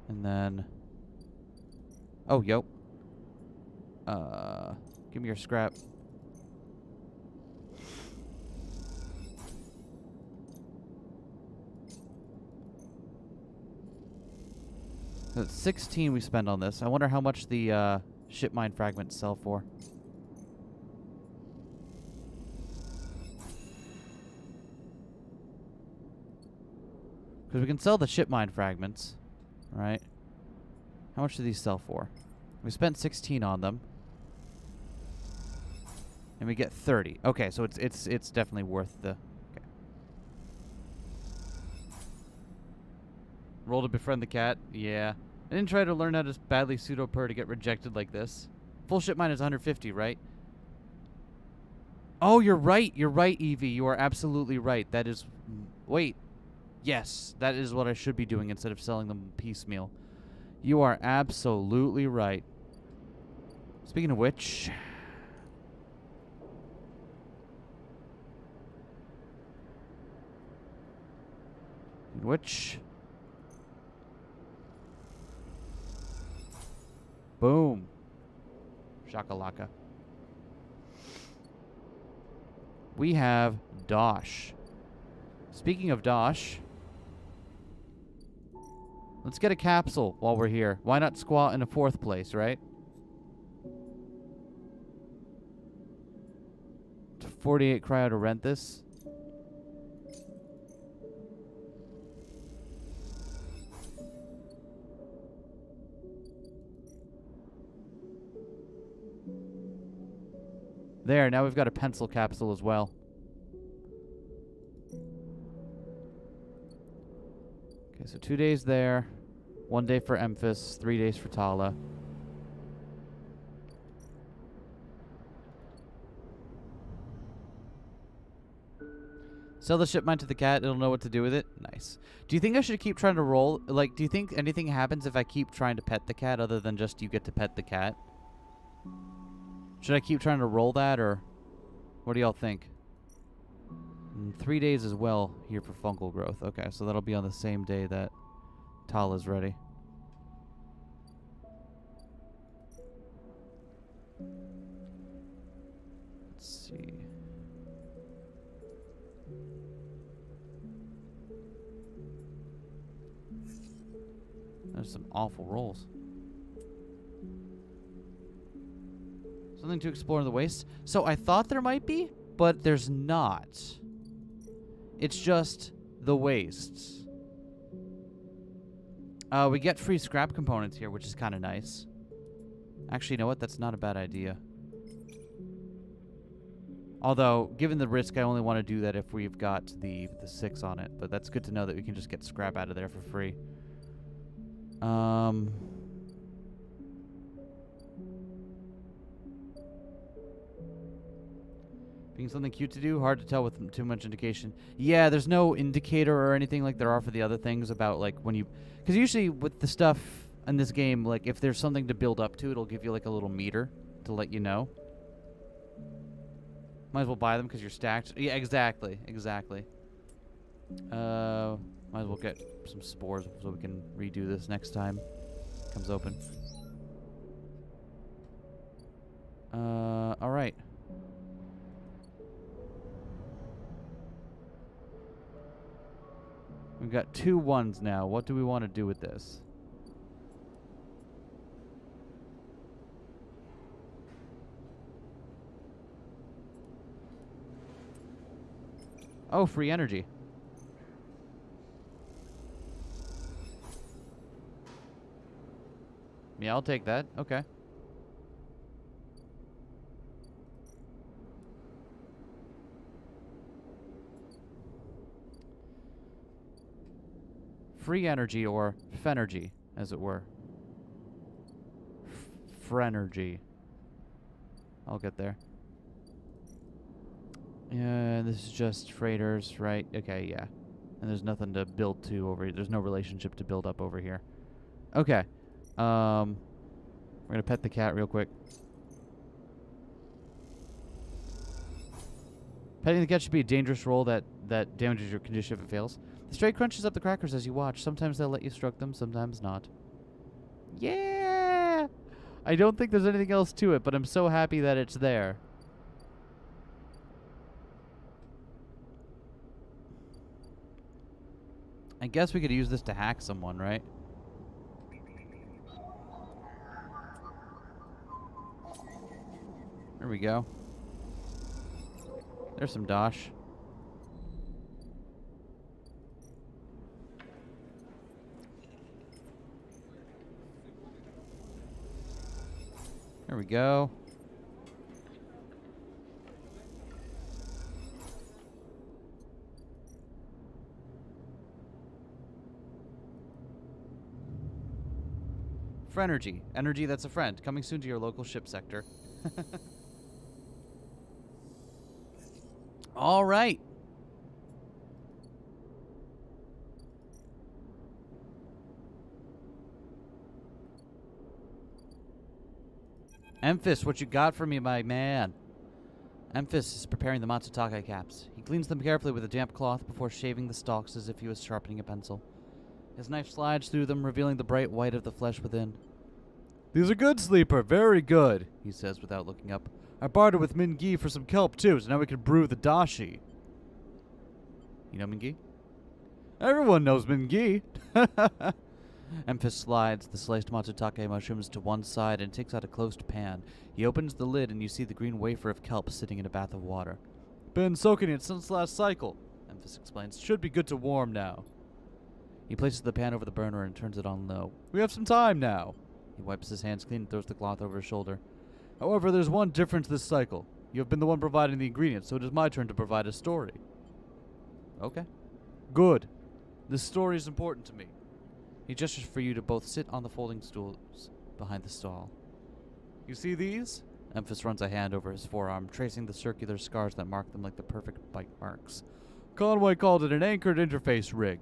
Speaker 2: And then... Oh, yo. Give me your scrap. So it's 16 we spend on this. I wonder how much the ship mine fragments sell for. Because we can sell the ship mine fragments, right? How much do these sell for? We spent 16 on them, and we get 30. Okay, so it's definitely worth the. Okay. Roll to befriend the cat. Yeah, I didn't try to learn how to badly pseudo purr to get rejected like this. Full ship mine is 150, right? Oh, you're right. You're right, Evie. You are absolutely right. That is. Wait. Yes, that is what I should be doing instead of selling them piecemeal. You are absolutely right. Speaking of which... Boom. Shakalaka. We have Dosh. Speaking of Dosh... Let's get a capsule while we're here. Why not squat in a 4th place, right? 48 cryo to rent this. There, now we've got a pencil capsule as well. Okay, so 2 days there. 1 day for Memphis, 3 days for Tala. Sell the ship mine to the cat. It'll know what to do with it. Nice. Do you think I should keep trying to roll? Like, do you think anything happens if I keep trying to pet the cat other than just you get to pet the cat? Should I keep trying to roll that, or what do y'all think? 3 days as well here for fungal growth. Okay, so that'll be on the same day that Tala's ready. Let's see. There's some awful rolls. Something to explore in the waste. So I thought there might be, but there's not. It's just the wastes. We get free scrap components here, which is kind of nice. Actually, you know what? That's not a bad idea. Although, given the risk, I only want to do that if we've got the 6 on it. But that's good to know that we can just get scrap out of there for free. Being something cute to do, hard to tell with too much indication. Yeah, there's no indicator or anything like there are for the other things about, like, when you... Because usually with the stuff in this game, like, if there's something to build up to, it'll give you, like, a little meter to let you know. Might as well buy them because you're stacked. Yeah, exactly. Exactly. Might as well get some spores so we can redo this next time it comes open. Alright. We've got 2 1s now. What do we want to do with this? Oh, free energy. Yeah, I'll take that. Okay. Free energy, or fenergy, as it were. Frenergy. I'll get there. Yeah, this is just freighters, right? Okay, yeah. And there's nothing to build to over here. There's no relationship to build up over here. Okay. We're gonna pet the cat real quick. Petting the cat should be a dangerous roll that damages your condition if it fails. The stray crunches up the crackers as you watch. Sometimes they'll let you stroke them, sometimes not. Yeah! I don't think there's anything else to it, but I'm so happy that it's there. I guess we could use this to hack someone, right? There we go. There's some dosh. There we go. Frenergy. Energy that's a friend. Coming soon to your local ship sector. All right. Memphis, what you got for me, my man? Memphis is preparing the Matsutake caps. He cleans them carefully with a damp cloth before shaving the stalks as if he was sharpening a pencil. His knife slides through them, revealing the bright white of the flesh within. These are good, Sleeper. Very good, he says without looking up. I bartered with Min-gi for some kelp, too, so now we can brew the dashi. You know Min-gi? Everyone knows Min-gi. Memphis slides the sliced matsutake mushrooms to one side and takes out a closed pan. He opens the lid and you see the green wafer of kelp sitting in a bath of water. Been soaking it since last cycle, Memphis explains. Should be good to warm now. He places the pan over the burner and turns it on low. We have some time now. He wipes his hands clean and throws the cloth over his shoulder. However, there's one difference this cycle. You have been the one providing the ingredients, so it is my turn to provide a story. Okay. Good. This story is important to me. He gestures for you to both sit on the folding stools behind the stall. You see these? Memphis runs a hand over his forearm, tracing the circular scars that mark them like the perfect bite marks. Conway called it an anchored interface rig.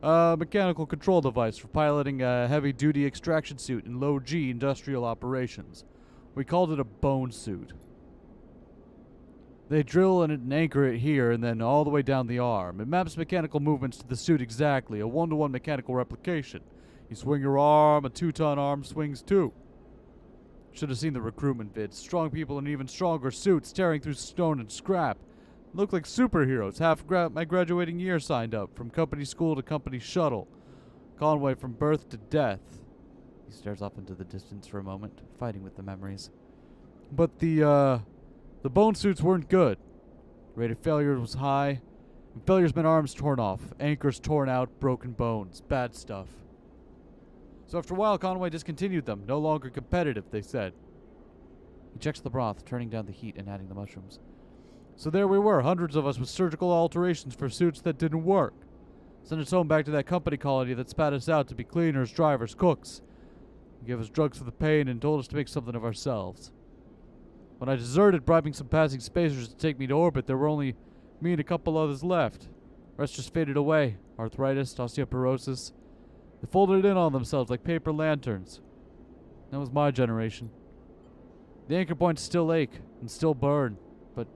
Speaker 2: A mechanical control device for piloting a heavy-duty extraction suit in low-G industrial operations. We called it a bone suit. They drill and anchor it here and then all the way down the arm. It maps mechanical movements to the suit exactly, a one-to-one mechanical replication. You swing your arm, a 2-ton arm swings too. Should have seen the recruitment vids. Strong people in even stronger suits tearing through stone and scrap. Look like superheroes. Half my graduating year signed up, from company school to company shuttle. Conway from birth to death. He stares off into the distance for a moment, fighting with the memories. But the bone suits weren't good. Rate of failure was high. And failures meant arms torn off, anchors torn out, broken bones. Bad stuff. So after a while, Conway discontinued them. No longer competitive, they said. He checks the broth, turning down the heat and adding the mushrooms. So there we were, hundreds of us with surgical alterations for suits that didn't work. Sent us home back to that company colony that spat us out to be cleaners, drivers, cooks. They gave us drugs for the pain and told us to make something of ourselves. When I deserted, bribing some passing spacers to take me to orbit, there were only me and a couple others left. The rest just faded away. Arthritis, osteoporosis. They folded it in on themselves like paper lanterns. That was my generation. The anchor points still ache and still burn, but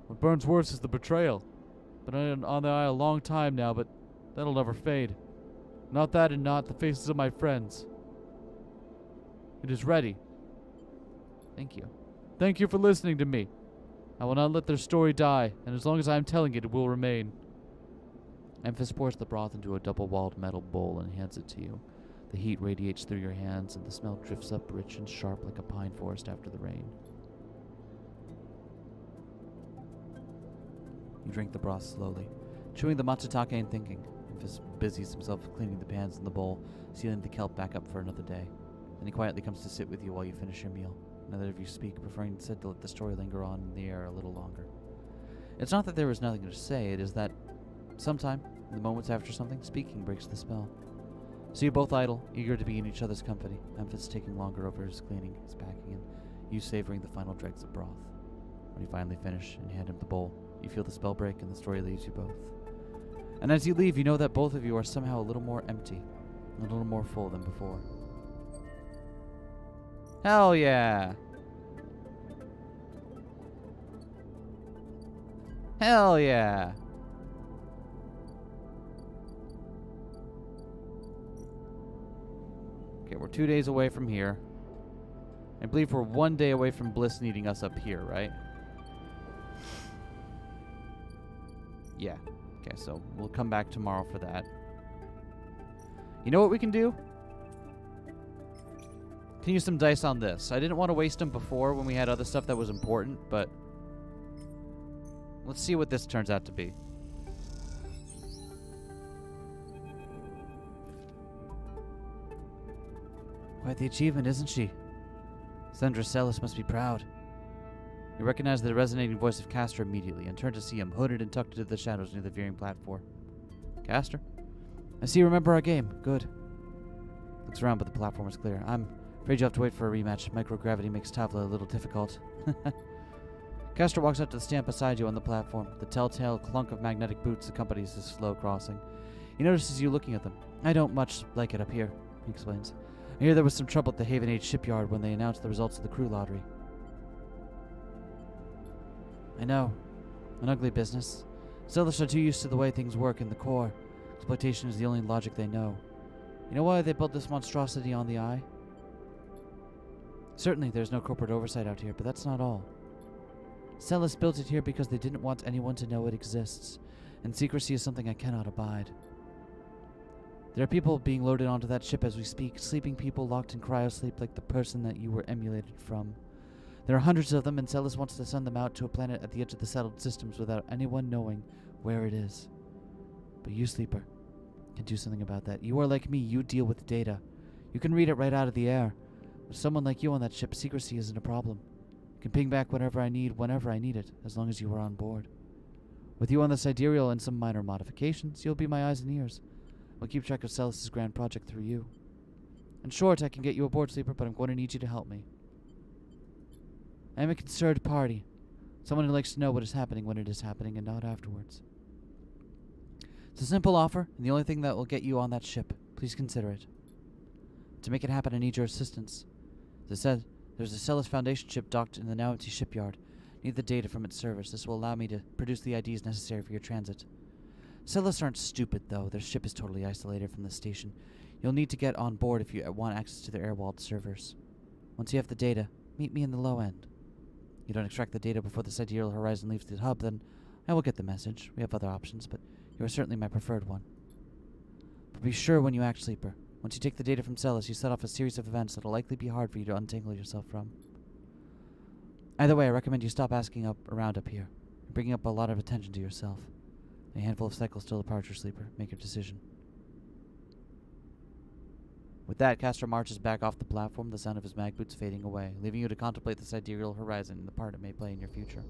Speaker 2: what burns worse is the betrayal. Been on the eye a long time now, but that'll never fade. Not that and not the faces of my friends. It is ready. Thank you. Thank you for listening to me. I will not let their story die, and as long as I am telling it, it will remain. Memphis pours the broth into a double-walled metal bowl and hands it to you. The heat radiates through your hands, and the smell drifts up rich and sharp like a pine forest after the rain. You drink the broth slowly, chewing the matsutake and thinking. Memphis busies himself cleaning the pans in the bowl, sealing the kelp back up for another day. Then he quietly comes to sit with you while you finish your meal. Neither of you speak, preferring instead to let the story linger on in the air a little longer. It's not that there is nothing to say, it is that sometime, in the moments after something, speaking breaks the spell. So you both idle, eager to be in each other's company, Memphis taking longer over his cleaning, his packing, and you savoring the final dregs of broth. When you finally finish and hand him the bowl, you feel the spell break and the story leaves you both. And as you leave, you know that both of you are somehow a little more empty, a little more full than before. Hell yeah! Hell yeah! Okay, we're 2 days away from here. I believe we're 1 day away from Bliss needing us up here, right? Yeah. Okay, so we'll come back tomorrow for that. You know what we can do? Can use some dice on this. I didn't want to waste them before when we had other stuff that was important, but let's see what this turns out to be. Quite the achievement, isn't she? Sandra Celis must be proud. You recognize the resonating voice of Castor immediately and turn to see him, hooded and tucked into the shadows near the veering platform. Castor? I see you remember our game. Good. Looks around, but the platform is clear. I'm afraid you'll have to wait for a rematch. Microgravity makes Tavla a little difficult. Castor walks up to the stand beside you on the platform. The telltale clunk of magnetic boots accompanies his slow crossing. He notices you looking at them. I don't much like it up here, he explains. I hear there was some trouble at the Haven Age shipyard when they announced the results of the crew lottery. I know. An ugly business. Sailors are too used to the way things work in the core. Exploitation is the only logic they know. You know why they built this monstrosity on the Eye? Certainly there's no corporate oversight out here, but that's not all. Celis built it here because they didn't want anyone to know it exists, and secrecy is something I cannot abide. There are people being loaded onto that ship as we speak, sleeping people locked in cryosleep like the person that you were emulated from. There are hundreds of them, and Celis wants to send them out to a planet at the edge of the settled systems without anyone knowing where it is. But you, Sleeper, can do something about that. You are like me, you deal with data. You can read it right out of the air. With someone like you on that ship, secrecy isn't a problem. I can ping back whenever I need it, as long as you are on board. With you on the sidereal and some minor modifications, you'll be my eyes and ears. I'll keep track of Celis's grand project through you. In short, I can get you aboard, Sleeper, but I'm going to need you to help me. I am a concerned party. Someone who likes to know what is happening when it is happening and not afterwards. It's a simple offer, and the only thing that will get you on that ship. Please consider it. To make it happen, I need your assistance. As I said, there's a Celis Foundation ship docked in the now empty shipyard. I need the data from its servers. This will allow me to produce the IDs necessary for your transit. Celis aren't stupid, though. Their ship is totally isolated from the station. You'll need to get on board if you want access to their air-walled servers. Once you have the data, meet me in the low end. You don't extract the data before the sidereal horizon leaves the hub, then I will get the message. We have other options, but you are certainly my preferred one. But be sure when you act, Sleeper. Once you take the data from Celis, you set off a series of events that will likely be hard for you to untangle yourself from. Either way, I recommend you stop asking around up here. You're bringing up a lot of attention to yourself. A handful of cycles till departure, Sleeper. Make your decision. With that, Castro marches back off the platform, the sound of his mag boots fading away, leaving you to contemplate the sidereal horizon and the part it may play in your future.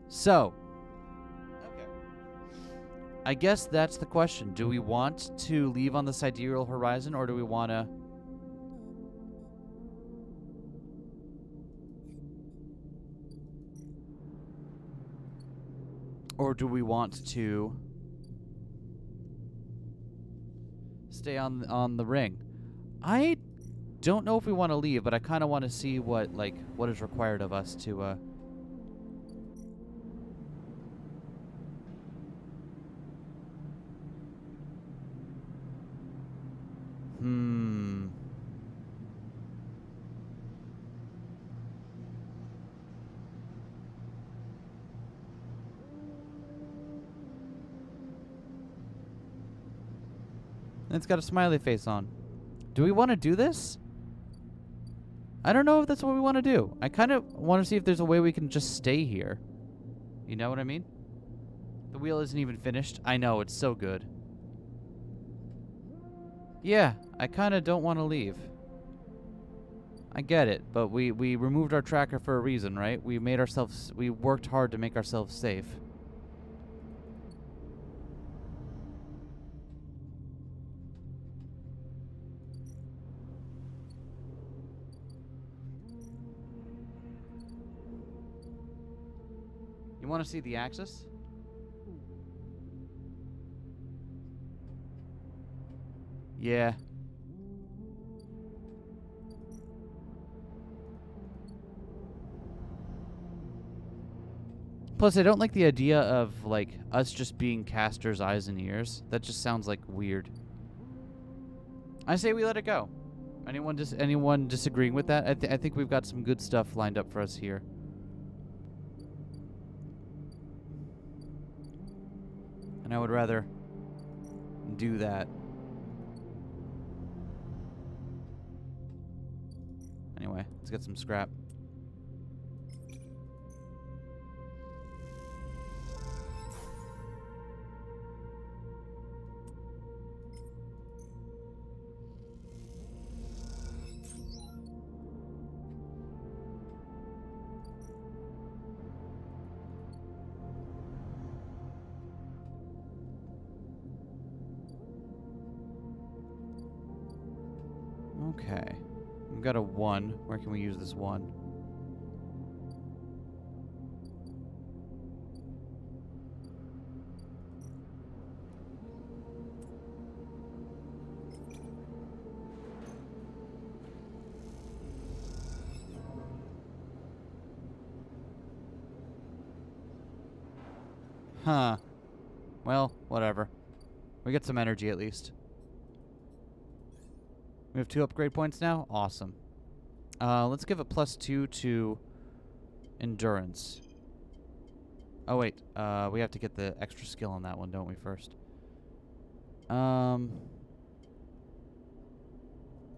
Speaker 2: So,
Speaker 1: Okay.
Speaker 2: I guess that's the question. Do we want to leave on the sidereal horizon, or do we want to... Or do we want to stay on the ring? I don't know if we want to leave, but I kind of want to see what is required of us to It's got a smiley face on. Do we want to do this? I don't know if that's what we want to do. I kind of want to see if there's a way we can just stay here. You know what I mean? The wheel isn't even finished. I know, it's so good. Yeah, I kind of don't want to leave. I get it, but we removed our tracker for a reason, right? We worked hard to make ourselves safe. You want to see the axis? Yeah. Plus, I don't like the idea of, us just being Caster's eyes and ears. That just sounds, weird. I say we let it go. Anyone disagreeing with that? I think we've got some good stuff lined up for us here. And I would rather do that. Anyway, let's get some scrap. Okay. We've got a 1. Where can we use this 1? Huh. Well, whatever. We get some energy at least. We have 2 upgrade points now? Awesome. Let's give it +2 to endurance. Oh, wait. We have to get the extra skill on that one, don't we, first?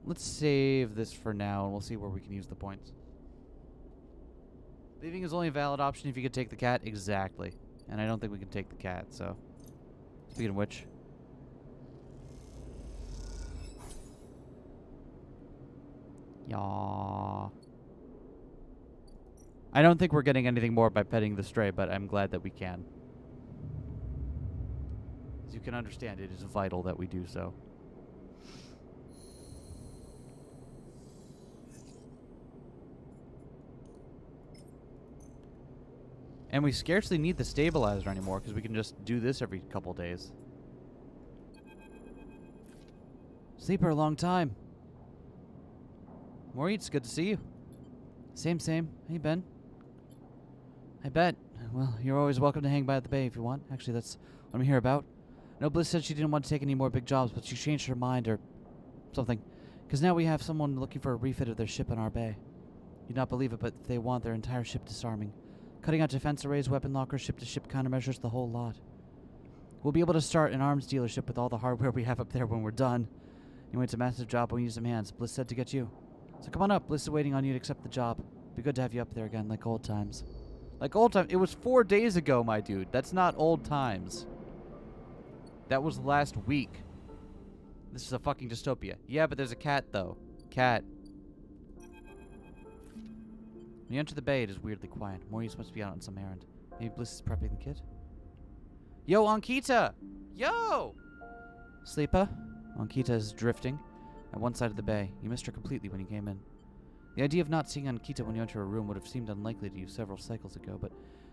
Speaker 2: Let's save this for now, and we'll see where we can use the points. Leaving is only a valid option if you could take the cat. Exactly. And I don't think we can take the cat, so... Speaking of which... Yaw. I don't think we're getting anything more by petting the stray, but I'm glad that we can. As you can understand, it is vital that we do so. And we scarcely need the stabilizer anymore because we can just do this every couple days. Sleeper, a long time. Maurice, good to see you. Same. Hey, Ben. I bet. Well, you're always welcome to hang by at the bay if you want. Actually, that's what I'm here about. No, Bliss said she didn't want to take any more big jobs, but she changed her mind or something. Because now we have someone looking for a refit of their ship in our bay. You'd not believe it, but they want their entire ship disarming. Cutting out defense arrays, weapon lockers, ship-to-ship countermeasures, the whole lot. We'll be able to start an arms dealership with all the hardware we have up there when we're done. Anyway, it's a massive job, we need some hands. Bliss said to get you. So come on up, Bliss is waiting on you to accept the job. Be good to have you up there again, like old times. Like old times? It was 4 days ago, my dude. That's not old times. That was last week. This is a fucking dystopia. Yeah, but there's a cat, though. Cat. When you enter the bay, it is weirdly quiet. Maurice must be out on some errand. Maybe Bliss is prepping the kit? Yo, Ankita! Yo! Sleeper? Ankita is drifting at one side of the bay. You missed her completely when you came in. The idea of not seeing Ankita when you enter a room would have seemed unlikely to you several cycles ago, but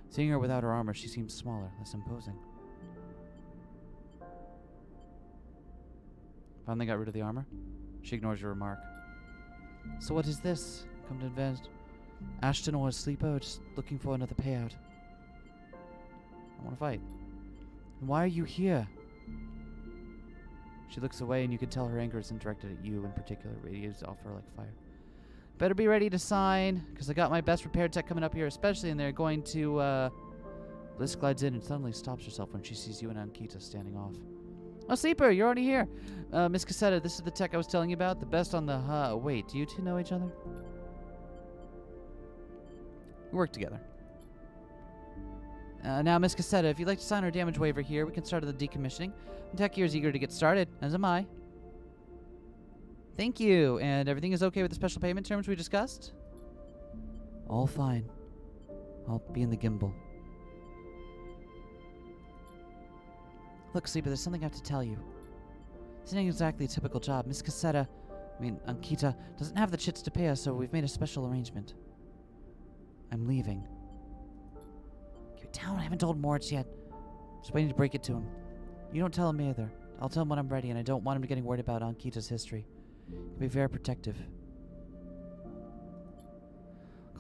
Speaker 2: seeing her without her armor, she seems smaller, less imposing. Finally got rid of the armor? She ignores your remark. So what is this? Come to invest? Ashton or a sleeper, or just looking for another payout? I want to fight. And why are you here? She looks away, and you can tell her anger isn't directed at you in particular. It radiates off her like fire. Better be ready to sign, because I got my best repair tech coming up here, especially, and they're going to, Bliss glides in and suddenly stops herself when she sees you and Ankita standing off. Oh, Sleeper, you're already here. Miss Cassetta, this is the tech I was telling you about. The best on the, wait, do you two know each other? We work together. Now, Miss Cassetta, if you'd like to sign our damage waiver here, we can start the decommissioning. Tech here is eager to get started, as am I. Thank you. And everything is okay with the special payment terms we discussed? All fine. I'll be in the gimbal. Look, Sleeper, there's something I have to tell you. This isn't exactly a typical job. Miss Cassetta, Ankita, doesn't have the chits to pay us, so we've made a special arrangement. I'm leaving. Keep it down. I haven't told Moritz yet. Just waiting to break it to him. You don't tell him either. I'll tell him when I'm ready, and I don't want him getting worried about Ankita's history. He'll be very protective.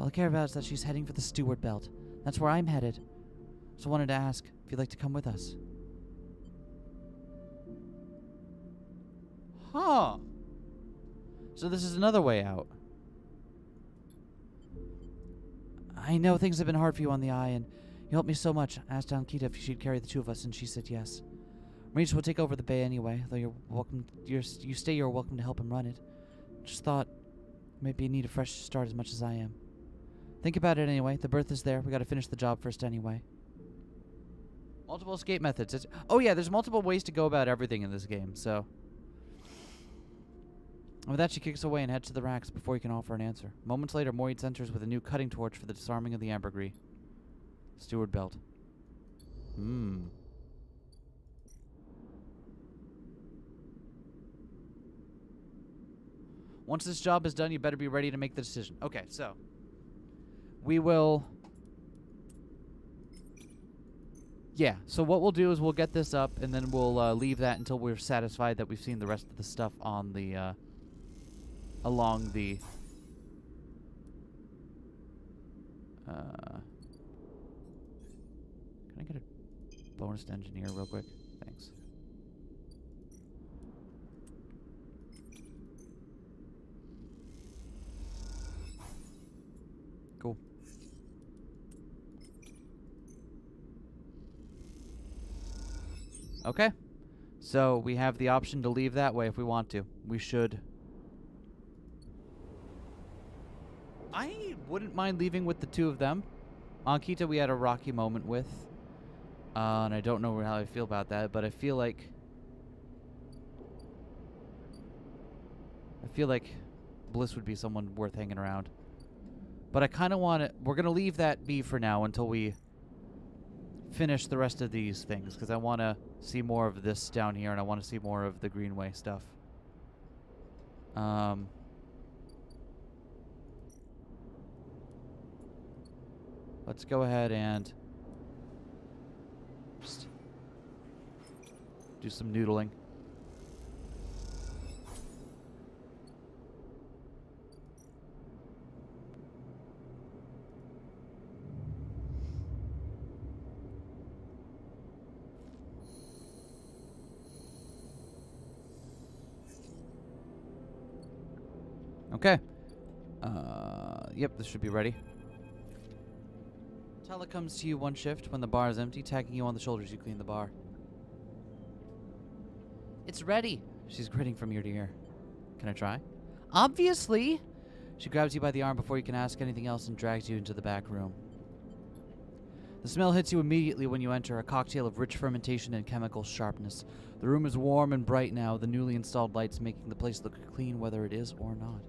Speaker 2: All I care about is that she's heading for the steward belt. That's where I'm headed. So I wanted to ask if you'd like to come with us. Huh. So this is another way out. I know things have been hard for you on the eye, and you helped me so much. I asked Ankita if she'd carry the two of us, and she said yes. Maurice will take over the bay anyway, though you're welcome to help him run it. Just thought maybe you need a fresh start as much as I am. Think about it anyway. The berth is there. We gotta finish the job first anyway. Multiple escape methods. Oh yeah, there's multiple ways to go about everything in this game, so. And with that, she kicks away and heads to the racks before you can offer an answer. Moments later, Maurice enters with a new cutting torch for the disarming of the ambergris. Steward belt. Once this job is done, you better be ready to make the decision. Okay, so we will... Yeah, so what we'll do is we'll get this up, and then we'll leave that until we're satisfied that we've seen the rest of the stuff on the... along the... Can I get a bonus to engineer real quick? Thanks. Cool. Okay. So we have the option to leave that way if we want to. We should. I wouldn't mind leaving with the two of them. Ankita we had a rocky moment with. And I don't know how I feel about that, but I feel like Bliss would be someone worth hanging around. But I kind of want to... We're going to leave that be for now until we finish the rest of these things, because I want to see more of this down here, and I want to see more of the Greenway stuff. Let's go ahead and just do some noodling. Okay. Yep, this should be ready. Tala comes to you one shift when the bar is empty, tagging you on the shoulders. You clean the bar. It's ready. She's grinning from ear to ear. Can I try? Obviously. She grabs you by the arm before you can ask anything else and drags you into the back room. The smell hits you immediately when you enter, a cocktail of rich fermentation and chemical sharpness. The room is warm and bright now, the newly installed lights making the place look clean whether it is or not.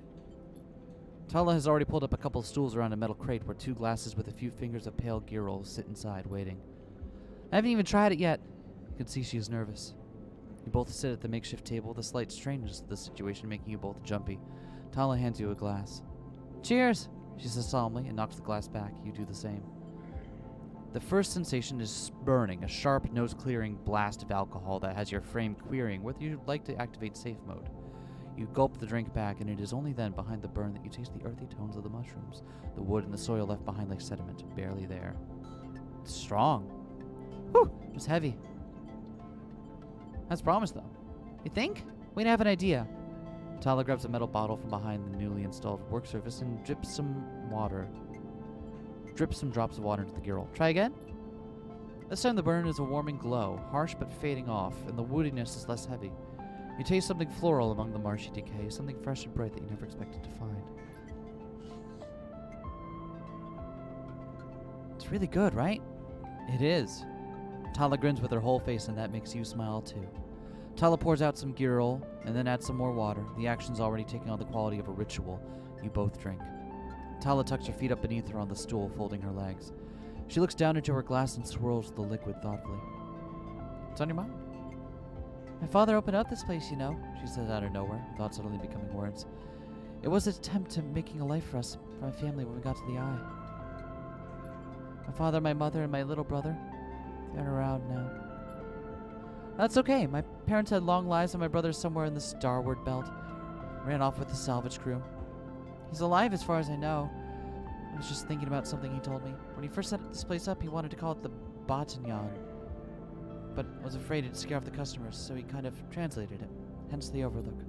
Speaker 2: Tala has already pulled up a couple of stools around a metal crate where 2 glasses with a few fingers of pale girl sit inside, waiting. I haven't even tried it yet. You can see she is nervous. You both sit at the makeshift table, the slight strangeness of the situation making you both jumpy. Tala hands you a glass. Cheers, she says solemnly and knocks the glass back. You do the same. The first sensation is burning, a sharp, nose-clearing blast of alcohol that has your frame querying whether you'd like to activate safe mode. You gulp the drink back, and it is only then, behind the burn, that you taste the earthy tones of the mushrooms, the wood and the soil left behind like sediment, barely there. It's strong. Whew, it's heavy. As promised, though. You think? We'd have an idea. Tala grabs a metal bottle from behind the newly installed work surface and drips some drops of water into the girl. Try again? This time the burn is a warming glow, harsh but fading off, and the woodiness is less heavy. You taste something floral among the marshy decay, something fresh and bright that you never expected to find. It's really good, right? It is. Tala grins with her whole face, and that makes you smile too. Tala pours out some girl, and then adds some more water. The action's already taking on the quality of a ritual. You both drink. Tala tucks her feet up beneath her on the stool, folding her legs. She looks down into her glass and swirls the liquid thoughtfully. What's on your mind? My father opened up this place, you know, she says out of nowhere, thoughts suddenly becoming words. It was an attempt to making a life for us, for my family, when we got to the Eye. My father, my mother, and my little brother, they aren't around now. That's okay. My parents had long lives, and my brother's somewhere in the starward belt. Ran off with the salvage crew. He's alive as far as I know. I was just thinking about something he told me. When he first set this place up, he wanted to call it the Batanyan, but was afraid it'd scare off the customers, so he kind of translated it, hence the overlook.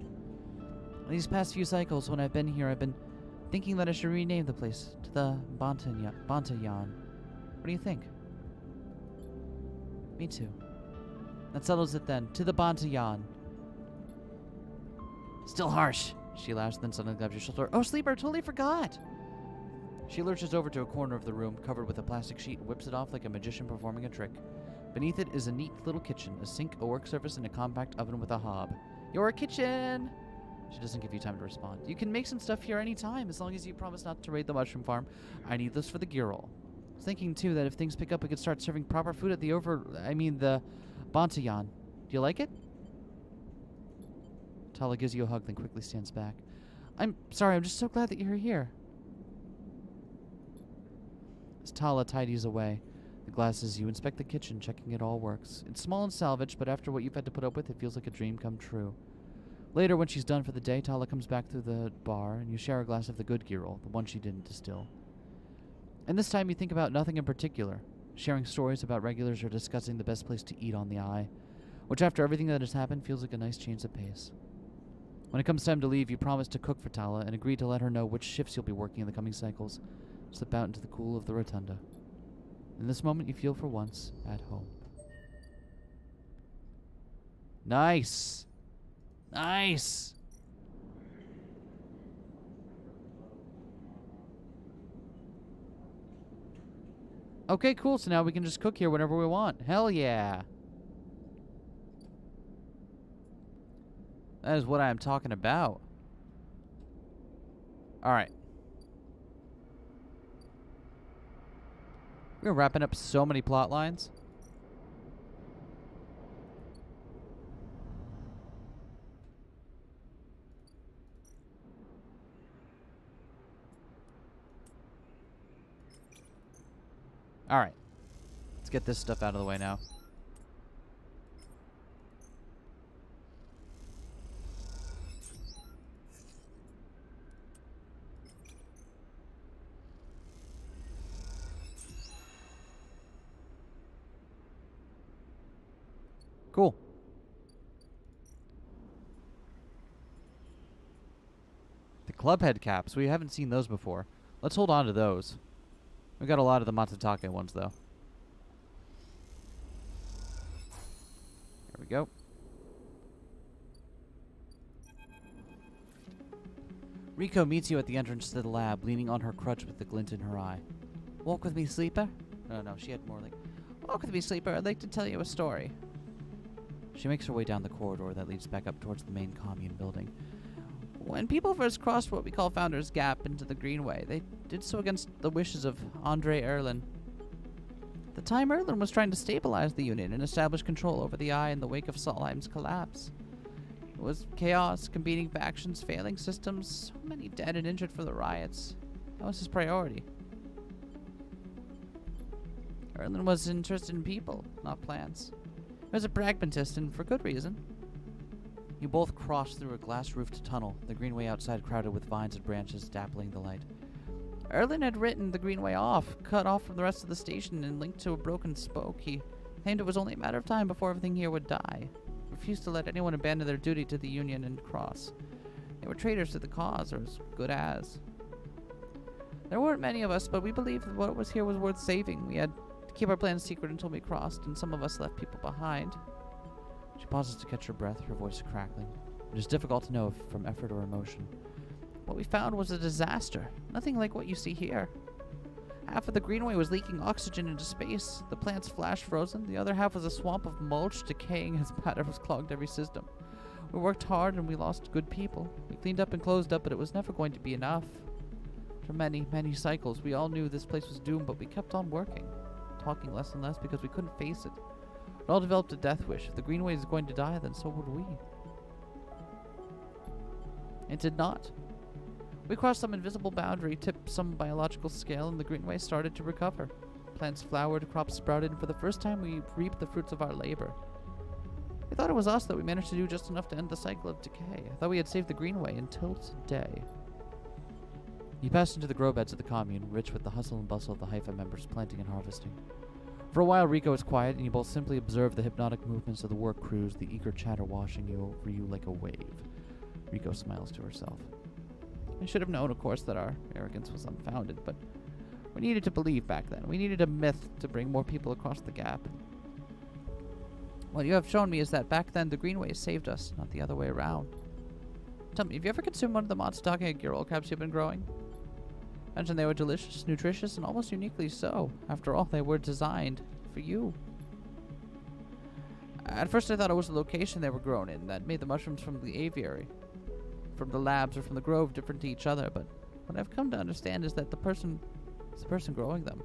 Speaker 2: These past few cycles, when I've been here, I've been thinking that I should rename the place to the Bantayan. What do you think? Me too. That settles it then. To the Bantayan. Still harsh, she laughs, then suddenly grabs your shoulder. Oh, sleeper, totally forgot! She lurches over to a corner of the room, covered with a plastic sheet, and whips it off like a magician performing a trick. Beneath it is a neat little kitchen, a sink, a work surface, and a compact oven with a hob. Your kitchen! She doesn't give you time to respond. You can make some stuff here any time, as long as you promise not to raid the mushroom farm. I need this for the girl. I was thinking, too, that if things pick up, we could start serving proper food at the the Bantayan. Do you like it? Tala gives you a hug, then quickly stands back. I'm sorry, I'm just so glad that you're here. As Tala tidies away the glasses, you inspect the kitchen, checking it all works. It's small and salvaged, but after what you've had to put up with, it feels like a dream come true. Later, when she's done for the day, Tala comes back through the bar, and you share a glass of the good girl, the one she didn't distill. And this time you think about nothing in particular, sharing stories about regulars or discussing the best place to eat on the Eye, which after everything that has happened feels like a nice change of pace. When it comes time to leave, you promise to cook for Tala and agree to let her know which shifts you'll be working in the coming cycles. Slip out into the cool of the rotunda. In this moment, you feel for once at home. Nice! Nice! Okay, cool. So now we can just cook here whenever we want. Hell yeah! That is what I am talking about. Alright. We're wrapping up so many plot lines. Alright. Let's get this stuff out of the way now. Cool. The club head caps. We haven't seen those before. Let's hold on to those. We got a lot of the Matsutake ones, though. There we go. Riko meets you at the entrance to the lab, leaning on her crutch with the glint in her eye. Walk with me, sleeper? No, she had more like, walk with me, sleeper. I'd like to tell you a story. She makes her way down the corridor that leads back up towards the main commune building. When people first crossed what we call Founder's Gap into the Greenway, they did so against the wishes of Andre Erlin. At the time, Erlin was trying to stabilize the Union and establish control over the Eye in the wake of Solheim's collapse. It was chaos, competing factions, failing systems, so many dead and injured for the riots. That was his priority. Erlin was interested in people, not plans. He was a pragmatist, and for good reason. You both crossed through a glass-roofed tunnel, the greenway outside crowded with vines and branches dappling the light. Erlin had written the greenway off, cut off from the rest of the station and linked to a broken spoke. He claimed it was only a matter of time before everything here would die. Refused to let anyone abandon their duty to the Union and cross. They were traitors to the cause, or as good as. There weren't many of us, but we believed that what was here was worth saving. We had to keep our plans secret until we crossed, and some of us left people behind. She pauses to catch her breath, her voice crackling. It is difficult to know if from effort or emotion. What we found was a disaster, nothing like what you see here. Half of the greenway was leaking oxygen into space, the plants flash frozen, the other half was a swamp of mulch decaying as matter clogged every system. We worked hard and we lost good people. We cleaned up and closed up, but it was never going to be enough. For many, many cycles, we all knew this place was doomed, but we kept on working, talking less and less because we couldn't face it. We all developed a death wish. If the greenway is going to die, then so would we. It did not. We crossed some invisible boundary, tipped some biological scale, and the greenway started to recover. Plants flowered, crops sprouted, and for the first time we reaped the fruits of our labor. We thought it was us that we managed to do just enough to end the cycle of decay. I thought we had saved the greenway until today. You passed into the grow beds of the commune, rich with the hustle and bustle of the Haifa members planting and harvesting. For a while, Riko was quiet, and you both simply observed the hypnotic movements of the work crews, the eager chatter washing over you like a wave. Riko smiles to herself. I should have known, of course, that our arrogance was unfounded, but we needed to believe back then. We needed a myth to bring more people across the gap. What you have shown me is that back then the greenway saved us, not the other way around. Tell me, have you ever consumed one of the Matsutake gear oil caps you've been growing? I mentioned they were delicious, nutritious, and almost uniquely so. After all, they were designed for you. At first I thought it was the location they were grown in that made the mushrooms from the aviary, from the labs, or from the grove different to each other, but what I've come to understand is that the person is the person growing them.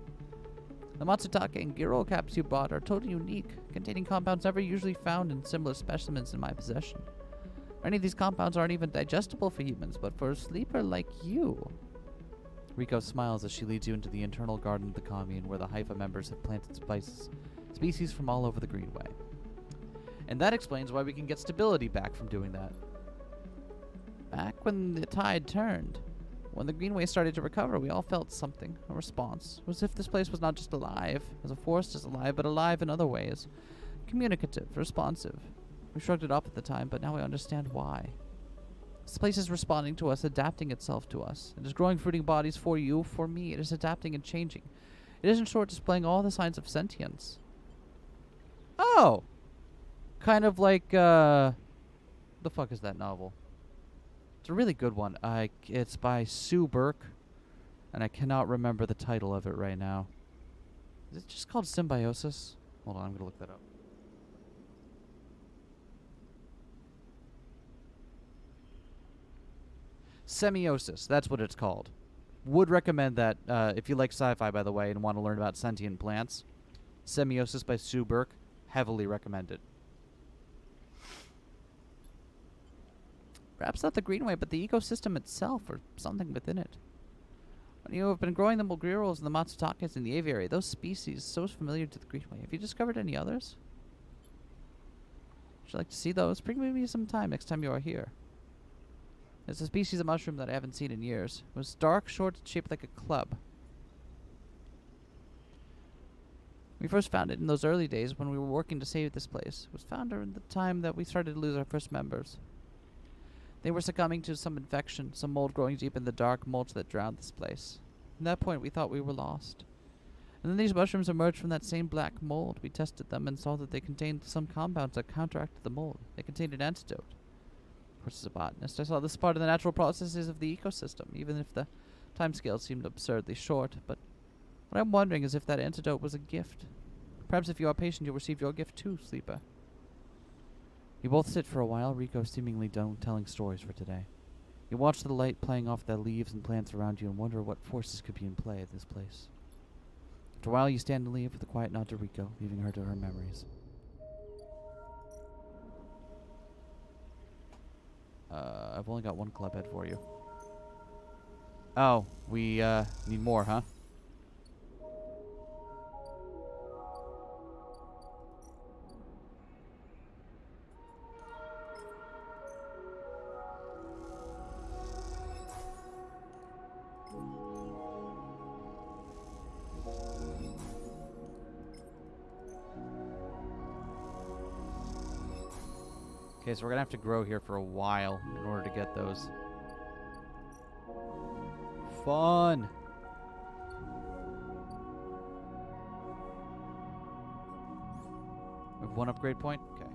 Speaker 2: The Matsutake and gear oil caps you bought are totally unique, containing compounds never usually found in similar specimens in my possession. Many of these compounds aren't even digestible for humans, but for a sleeper like you. Riko smiles as she leads you into the internal garden of the commune where the Haifa members have planted species from all over the greenway. And that explains why we can get stability back from doing that. Back when the tide turned, when the greenway started to recover, we all felt something, a response. It was as if this place was not just alive, as a forest is alive, but alive in other ways. Communicative, responsive. We shrugged it off at the time, but now we understand why. This place is responding to us, adapting itself to us. It is growing fruiting bodies for you, for me. It is adapting and changing. It is, in short, displaying all the signs of sentience. Oh! Kind of like, the fuck is that novel? It's a really good one. It's by Sue Burke, and I cannot remember the title of it right now. Is it just called Symbiosis? Hold on, I'm gonna look that up. Semiosis, that's what it's called. Would recommend that if you like sci-fi, by the way, and want to learn about sentient plants. Semiosis by Sue Burke, heavily recommended. Perhaps not the greenway, but the ecosystem itself, or something within it. When you have been growing the mulgirals and the matsutakes in the aviary, those species so familiar to the greenway. Have you discovered any others? Would you like to see those? Bring me some time next time you are here. There's a species of mushroom that I haven't seen in years. It was dark, short, shaped like a club. We first found it in those early days when we were working to save this place. It was found during the time that we started to lose our first members. They were succumbing to some infection, some mold growing deep in the dark mulch that drowned this place. At that point, we thought we were lost. And then these mushrooms emerged from that same black mold. We tested them and saw that they contained some compounds that counteracted the mold. They contained an antidote. Of course, as a botanist, I saw this part of the natural processes of the ecosystem, even if the timescale seemed absurdly short. But what I'm wondering is if that antidote was a gift. Perhaps if you are patient, you'll receive your gift too, Sleeper. You both sit for a while, Rico seemingly done telling stories for today. You watch the light playing off the leaves and plants around you and wonder what forces could be in play at this place. After a while, you stand and leave with a quiet nod to Rico, leaving her to her memories. I've only got one club head for you. Oh, we need more, huh? Okay, so we're gonna have to grow here for a while in order to get those. Fun! We have one upgrade point? Okay.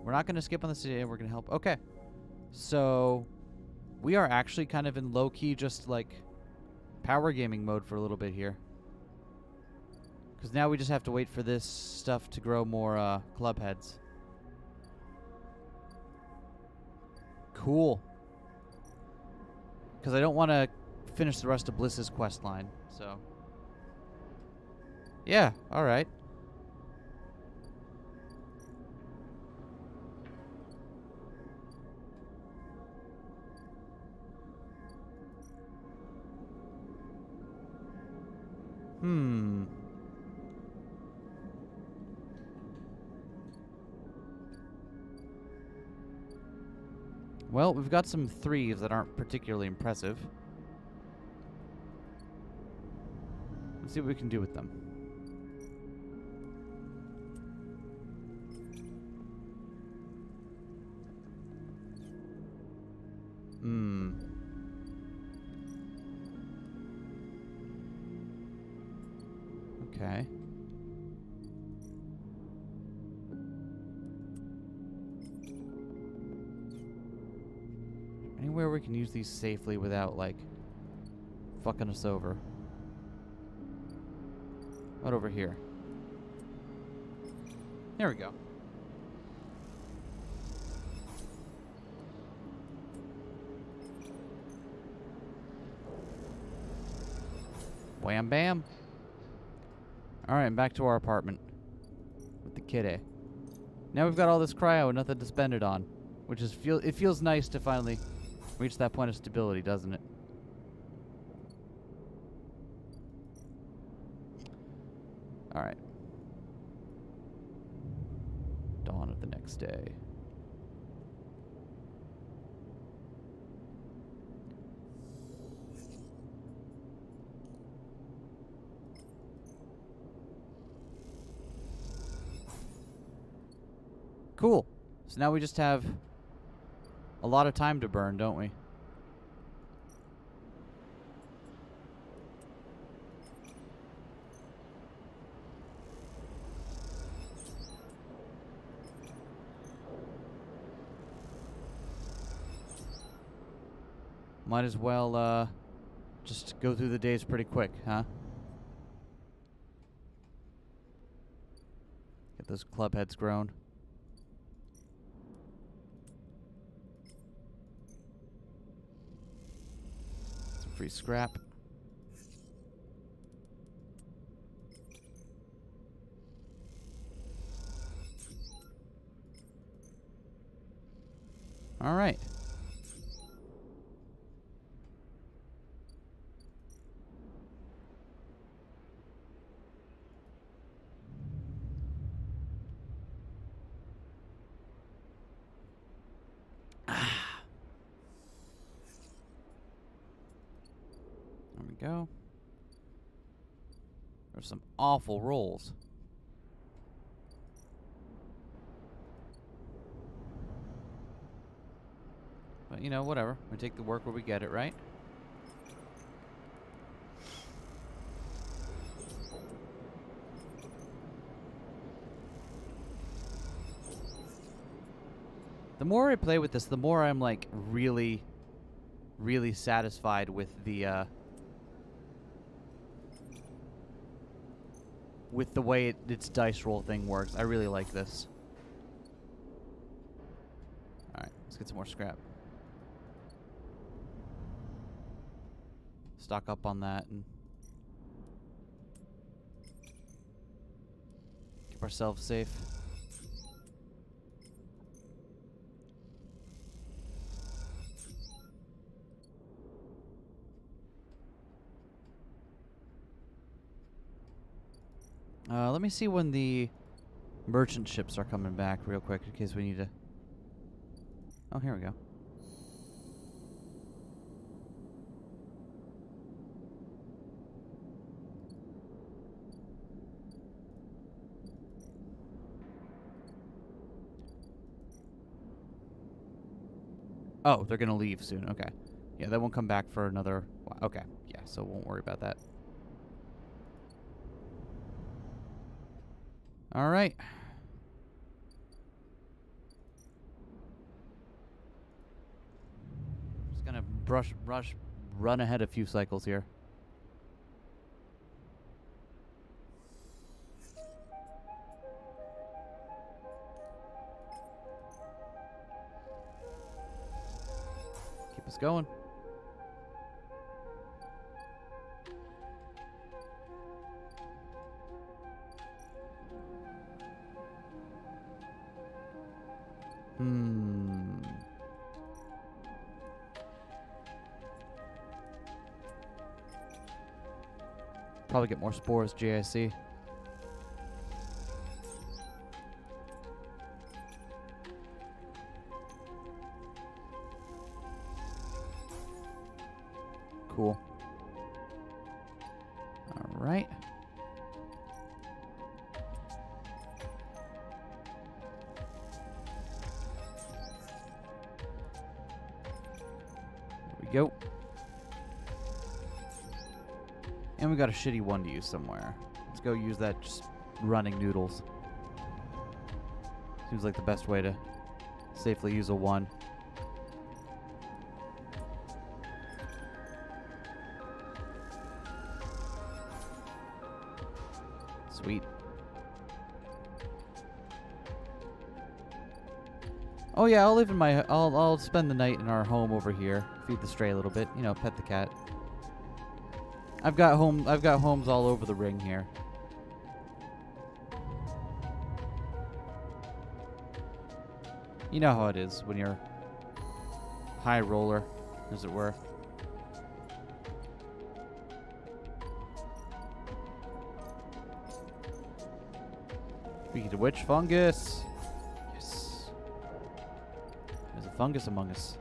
Speaker 2: We're not gonna skip on this today, we're gonna help. Okay. So, we are actually kind of in low-key, just like, power gaming mode for a little bit here. Because now we just have to wait for this stuff to grow more club heads. Cool. Because I don't want to finish the rest of Bliss's quest line, so. Yeah, alright. Well, we've got some threes that aren't particularly impressive. Let's see what we can do with them. Okay. Anywhere we can use these safely without, like, fucking us over. What over here? There we go. Wham bam. Alright, back to our apartment. With the kitty. Now we've got all this cryo and nothing to spend it on. Which is, it feels nice to finally reach that point of stability, doesn't it? Alright. Dawn of the next day. Cool. So now we just have a lot of time to burn, don't we? Might as well, just go through the days pretty quick, huh? Get those club heads grown. free scrap. All right. There we go. There's some awful rolls. But, you know, whatever. We take the work where we get it, right? The more I play with this, the more I'm, like, really, really satisfied with the way its dice roll thing works. I really like this. Alright, let's get some more scrap. Stock up on that and keep ourselves safe. Let me see when the merchant ships are coming back real quick in case we need to... Oh, here we go. Oh, they're gonna leave soon. Okay. Yeah, they won't come back for another... Okay. Yeah, so won't worry about that. All right. Just gonna run ahead a few cycles here. Keep us going. Probably get more spores, GIC. Cool. All right. There we go. And we got a shitty one to use somewhere. Let's go use that just running noodles. Seems like the best way to safely use a one. Sweet. Oh yeah, I'll live in my... I'll spend the night in our home over here. Feed the stray a little bit. You know, pet the cat. I've got homes all over the ring here. You know how it is when you're high roller, as it were. Speaking of which, fungus. Yes. There's a fungus among us.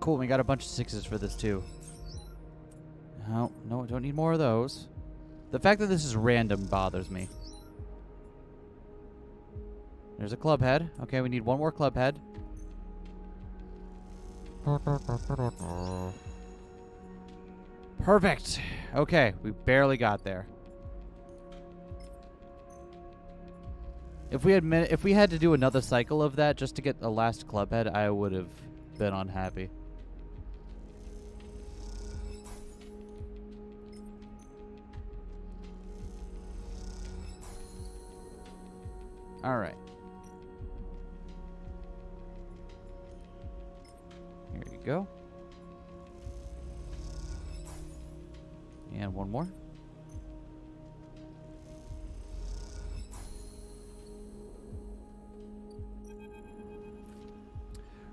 Speaker 2: Cool, we got a bunch of sixes for this too. No, don't need more of those. The fact that this is random bothers me. There's a club head. Okay, we need one more club head. Perfect. Okay, we barely got there. If we had to do another cycle of that just to get the last club head, I would have been unhappy. Alright. Here you go. And one more.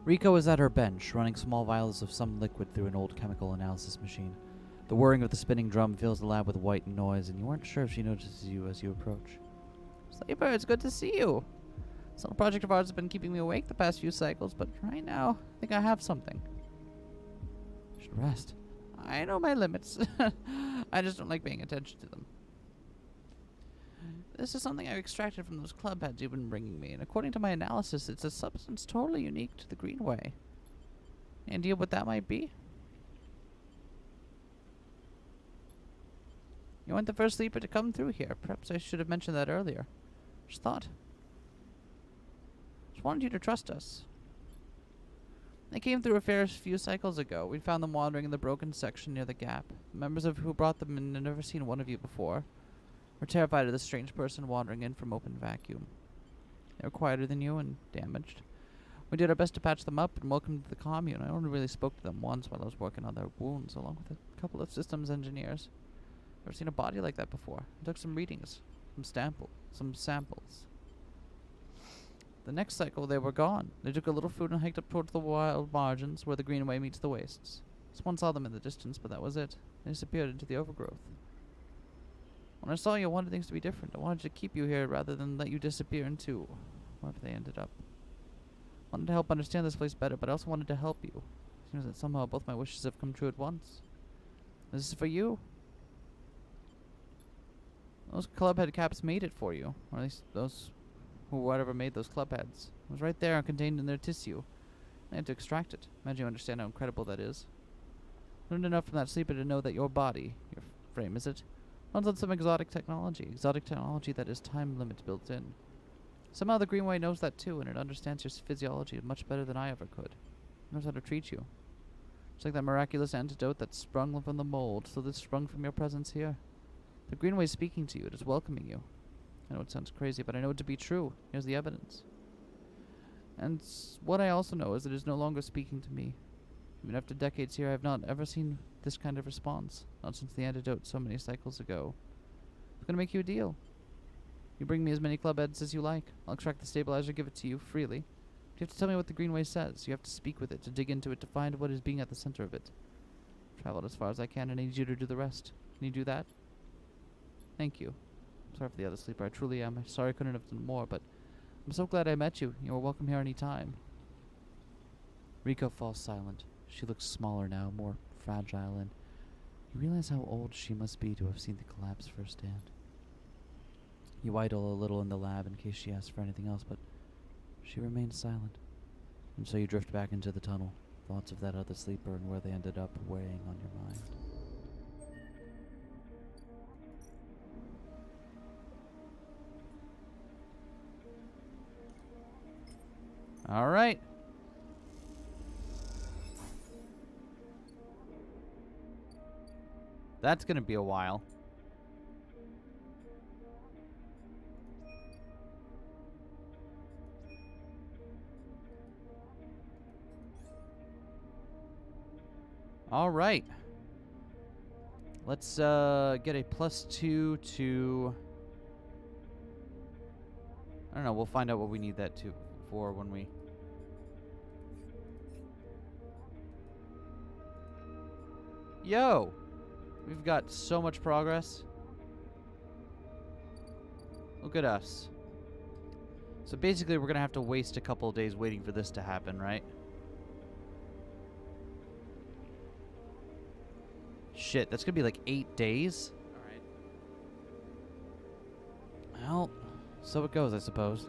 Speaker 2: Rico is at her bench, running small vials of some liquid through an old chemical analysis machine. The whirring of the spinning drum fills the lab with white noise, and you aren't sure if she notices you as you approach. Sleeper, it's good to see you. This little project of ours has been keeping me awake the past few cycles, but right now, I think I have something. I should rest. I know my limits. I just don't like paying attention to them. This is something I extracted from those club heads you've been bringing me, and according to my analysis, it's a substance totally unique to the Greenway. Any idea what that might be? You weren't the first sleeper to come through here. Perhaps I should have mentioned that earlier. Just thought. Just wanted you to trust us. They came through a fair few cycles ago. We found them wandering in the broken section near the gap. The members of who brought them in had never seen one of you before. We're terrified of this strange person wandering in from open vacuum. They were quieter than you and damaged. We did our best to patch them up and welcome them to the commune. I only really spoke to them once while I was working on their wounds, along with a couple of systems engineers. Never seen a body like that before. I took some readings, some samples. The next cycle, they were gone. They took a little food and hiked up towards the wild margins where the Greenway meets the wastes. Someone saw them in the distance, but that was it. They disappeared into the overgrowth. When I saw you, I wanted things to be different. I wanted to keep you here rather than let you disappear into wherever they ended up. I wanted to help understand this place better, but I also wanted to help you. Seems that somehow both my wishes have come true at once. This is for you. Those club head caps made it for you, or at least those whatever made those club heads. It was right there, contained in their tissue. I had to extract it. Imagine you understand how incredible that is. Learned enough from that sleeper to know that your body, your frame, is it, runs on some exotic technology that has time limits built in. Somehow the Greenway knows that too, and it understands your physiology much better than I ever could. It knows how to treat you. It's like that miraculous antidote that sprung from the mold, so this sprung from your presence here. The Greenway is speaking to you. It is welcoming you. I know it sounds crazy, but I know it to be true. Here's the evidence. And what I also know is that it is no longer speaking to me. Even after decades here, I have not ever seen this kind of response. Not since the antidote so many cycles ago. I'm going to make you a deal. You bring me as many club heads as you like. I'll extract the stabilizer, give it to you freely. But you have to tell me what the Greenway says. You have to speak with it, to dig into it, to find what is being at the center of it. I've traveled as far as I can, and I need you to do the rest. Can you do that? Thank you. I'm sorry for the other sleeper. I truly am. I'm sorry I couldn't have done more, but I'm so glad I met you. You are welcome here any time. Rico falls silent. She looks smaller now, more fragile, and you realize how old she must be to have seen the collapse firsthand. You idle a little in the lab in case she asks for anything else, but she remains silent. And so you drift back into the tunnel, thoughts of that other sleeper and where they ended up weighing on your mind. All right. That's going to be a while. All right. Let's get a +2 to... I don't know. We'll find out what we need that to for when we... Yo! We've got so much progress. Look at us. So basically we're going to have to waste a couple of days waiting for this to happen, right? Shit, that's going to be like 8 days? Alright. Well, so it goes, I suppose.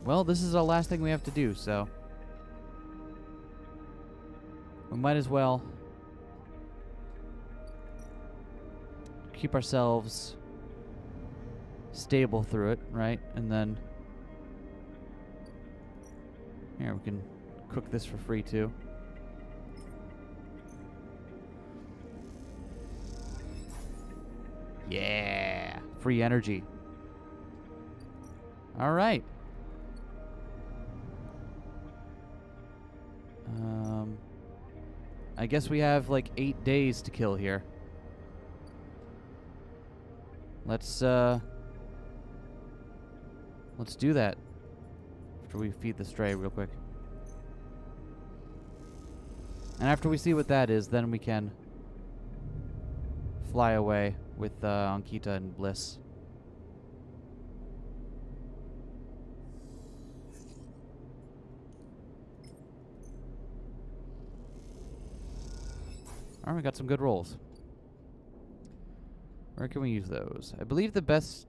Speaker 2: Well, this is our last thing we have to do, so we might as well keep ourselves stable through it, right? And then here we can cook this for free too. Yeah, free energy. All right. I guess we have like 8 days to kill here. Let's do that. After we feed the stray real quick. And after we see what that is, then we can fly away with Ankita and Bliss. Alright, we got some good rolls. Where can we use those? I believe the best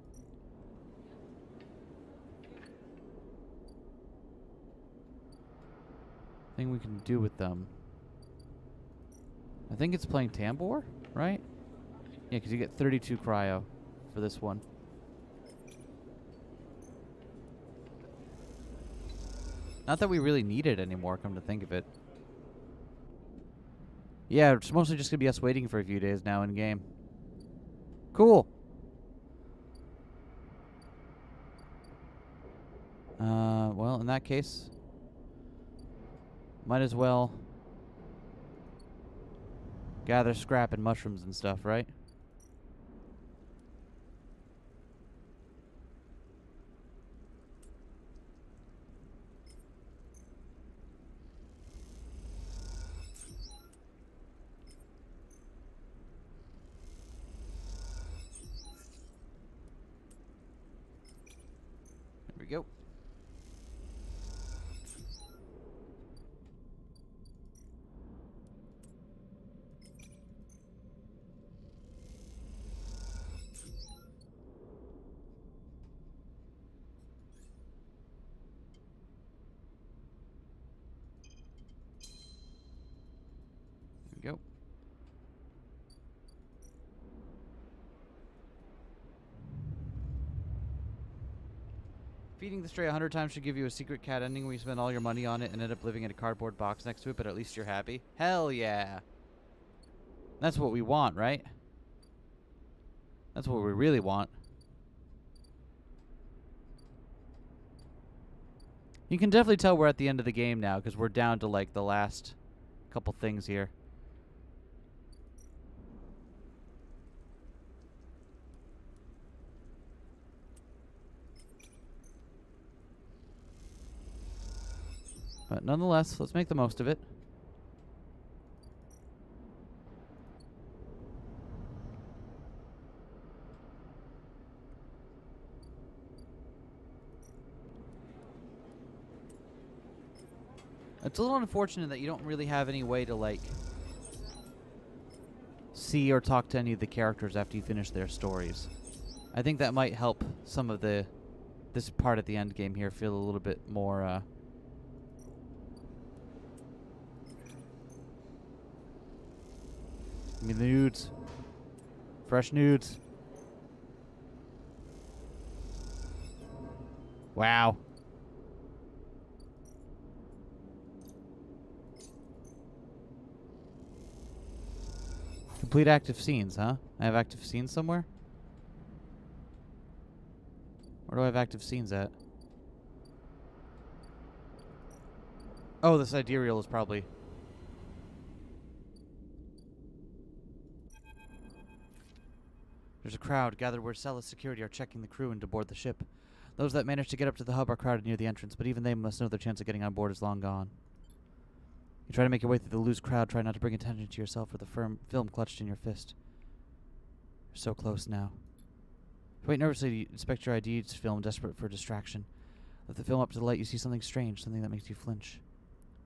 Speaker 2: thing we can do with them, I think it's playing Tambor, right? Yeah, because you get 32 cryo for this one. Not that we really need it anymore, come to think of it. Yeah, it's mostly just going to be us waiting for a few days now in game. Cool. Well, in that case, might as well gather scrap and mushrooms and stuff, right? There we go. Go. Feeding the stray 100 times should give you a secret cat ending where you spend all your money on it and end up living in a cardboard box next to it, but at least you're happy. Hell yeah. That's what we want, right? That's what we really want. You can definitely tell we're at the end of the game now because we're down to like the last couple things here. But nonetheless, let's make the most of it. It's a little unfortunate that you don't really have any way to, like, see or talk to any of the characters after you finish their stories. I think that might help some of this part at the end game here feel a little bit more, Give me the nudes. Fresh nudes. Wow. Complete active scenes, huh? I have active scenes somewhere? Where do I have active scenes at? Oh, the sidereal is probably... There's a crowd gathered where Cella's security are checking the crew and to board the ship. Those that manage to get up to the hub are crowded near the entrance, but even they must know their chance of getting on board is long gone. You try to make your way through the loose crowd, try not to bring attention to yourself with the film clutched in your fist. You're so close now. You wait nervously to inspect your ID's film, desperate for distraction. Lift the film up to the light, you see something strange, something that makes you flinch.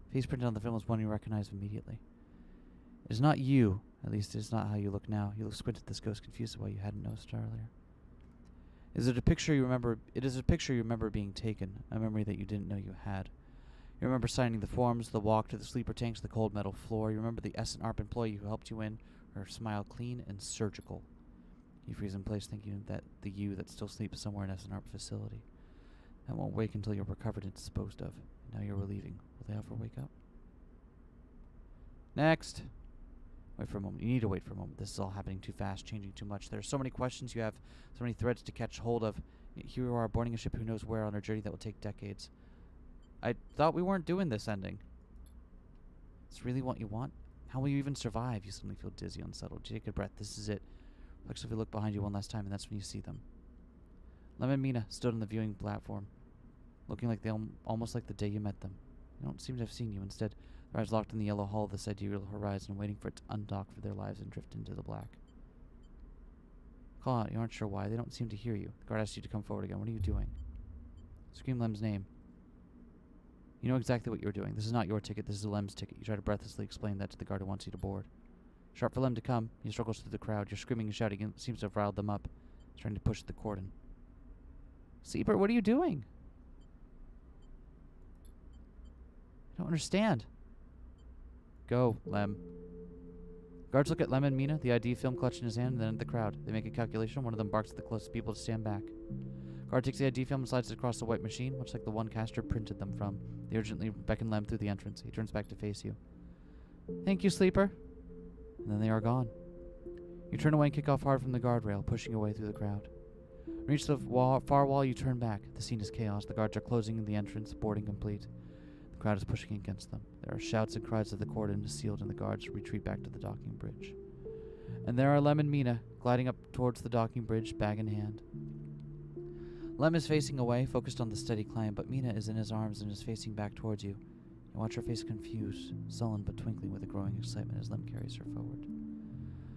Speaker 2: The face printed on the film is one you recognize immediately. It is not you. At least it is not how you look now. You look squint at this ghost, confused at why you hadn't noticed earlier. Is it a picture you remember? It is a picture you remember being taken, a memory that you didn't know you had. You remember signing the forms, the walk to the sleeper tanks, the cold metal floor. You remember the Essen ARP employee who helped you in, her smile clean and surgical. You freeze in place, thinking that the you that still sleeps somewhere in an art facility and won't wake until you're recovered and disposed of. Now you're relieving. Will they ever wake up? Next. Wait for a moment. You need to wait for a moment. This is all happening too fast, changing too much. There are so many questions you have, so many threads to catch hold of. Here you are boarding a ship who knows where on a journey that will take decades. I thought we weren't doing this ending. Is this really what you want? How will you even survive? You suddenly feel dizzy, unsettled. You take a breath. This is it. Reflexively look behind you one last time, and that's when you see them. Lem and Mina stood on the viewing platform, looking like almost like the day you met them. They don't seem to have seen you. Instead, their eyes locked in the yellow hull of the sidereal horizon, waiting for it to undock for their lives and drift into the black. Call out. You aren't sure why. They don't seem to hear you. The guard asks you to come forward again. What are you doing? Scream Lem's name. You know exactly what you're doing. This is not your ticket. This is Lem's ticket. You try to breathlessly explain that to the guard who wants you to board. Sharp for Lem to come. He struggles through the crowd. You're screaming and shouting. It seems to have riled them up. He's trying to push the cordon. Sleeper, what are you doing? I don't understand. Go, Lem. Guards look at Lem and Mina, the ID film clutched in his hand, and then at the crowd. They make a calculation. One of them barks at the closest people to stand back. Guard takes the ID film and slides it across the white machine, much like the one Castor printed them from. They urgently beckon Lem through the entrance. He turns back to face you. Thank you, Sleeper. And then they are gone. You turn away and kick off hard from the guardrail, pushing your way through the crowd. Reach the far wall, you turn back. The scene is chaos. The guards are closing the entrance, boarding complete. The crowd is pushing against them. There are shouts and cries as the cordon is sealed and the guards retreat back to the docking bridge. And there are Lem and Mina, gliding up towards the docking bridge, bag in hand. Lem is facing away, focused on the steady climb, but Mina is in his arms and is facing back towards you. You watch her face confused, sullen but twinkling with a growing excitement as Lem carries her forward.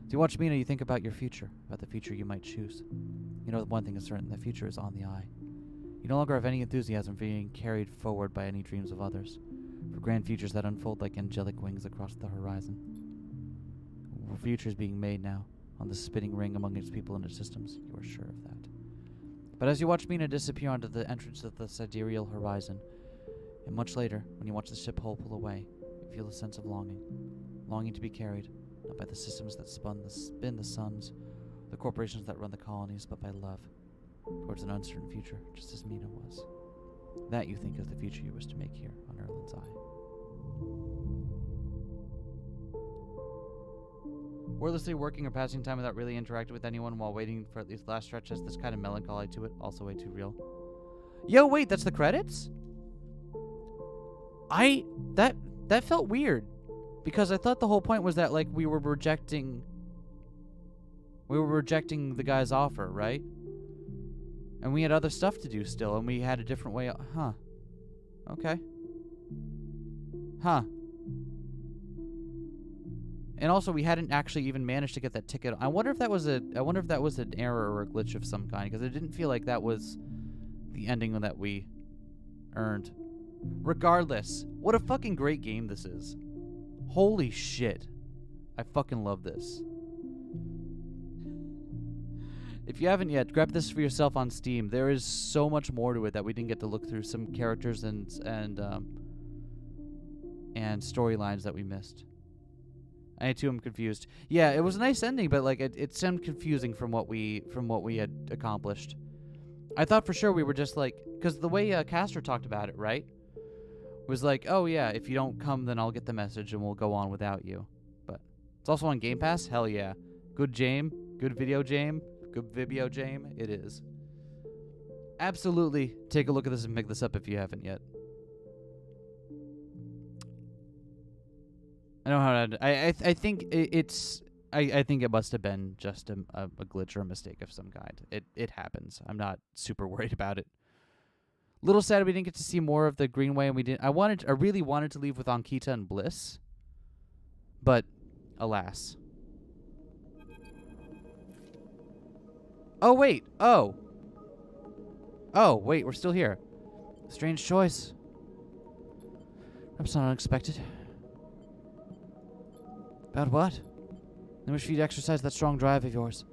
Speaker 2: As you watch Mina, you think about your future, about the future you might choose. You know one thing is certain, the future is on the eye. You no longer have any enthusiasm for being carried forward by any dreams of others, for grand futures that unfold like angelic wings across the horizon. A future is being made now, on the spinning ring among its people and its systems. You are sure of that. But as you watch Mina disappear onto the entrance of the sidereal horizon, and much later, when you watch the ship hull pull away, you feel a sense of longing. Longing to be carried, not by the systems that spin the suns, the corporations that run the colonies, but by love, towards an uncertain future, just as Mina was. That, you think, is the future you wish to make here on Erland's Eye. Wordlessly working or passing time without really interacting with anyone while waiting for at least last stretch has this kind of melancholy to it, also way too real. Yo, wait, that's the credits? That felt weird. Because I thought the whole point was that, like, we were rejecting the guy's offer, right? And we had other stuff to do still, and we had a different way. Huh. Okay. Huh. And also, we hadn't actually even managed to get that ticket. I wonder if that was an error or a glitch of some kind, because it didn't feel like that was the ending that we earned. Regardless, what a fucking great game this is. Holy shit. I fucking love this. If you haven't yet, grab this for yourself on Steam. There is so much more to it that we didn't get to look through. Some characters and storylines that we missed. I too am confused. Yeah, it was a nice ending, but like it seemed confusing from what we had accomplished. I thought for sure we were just like, because the way Castor talked about it, right? Was like, oh yeah, if you don't come, then I'll get the message and we'll go on without you. But it's also on Game Pass. Hell yeah, good video game. It is. Absolutely, take a look at this and pick this up if you haven't yet. I don't know how to. I think it's. I think it must have been just a glitch or a mistake of some kind. It happens. I'm not super worried about it. Little sad we didn't get to see more of the Greenway, and we didn't. I really wanted to leave with Ankita and Bliss, but alas. Oh wait. Oh wait. We're still here. Strange choice. Perhaps not unexpected. About what? I wish you'd exercise that strong drive of yours.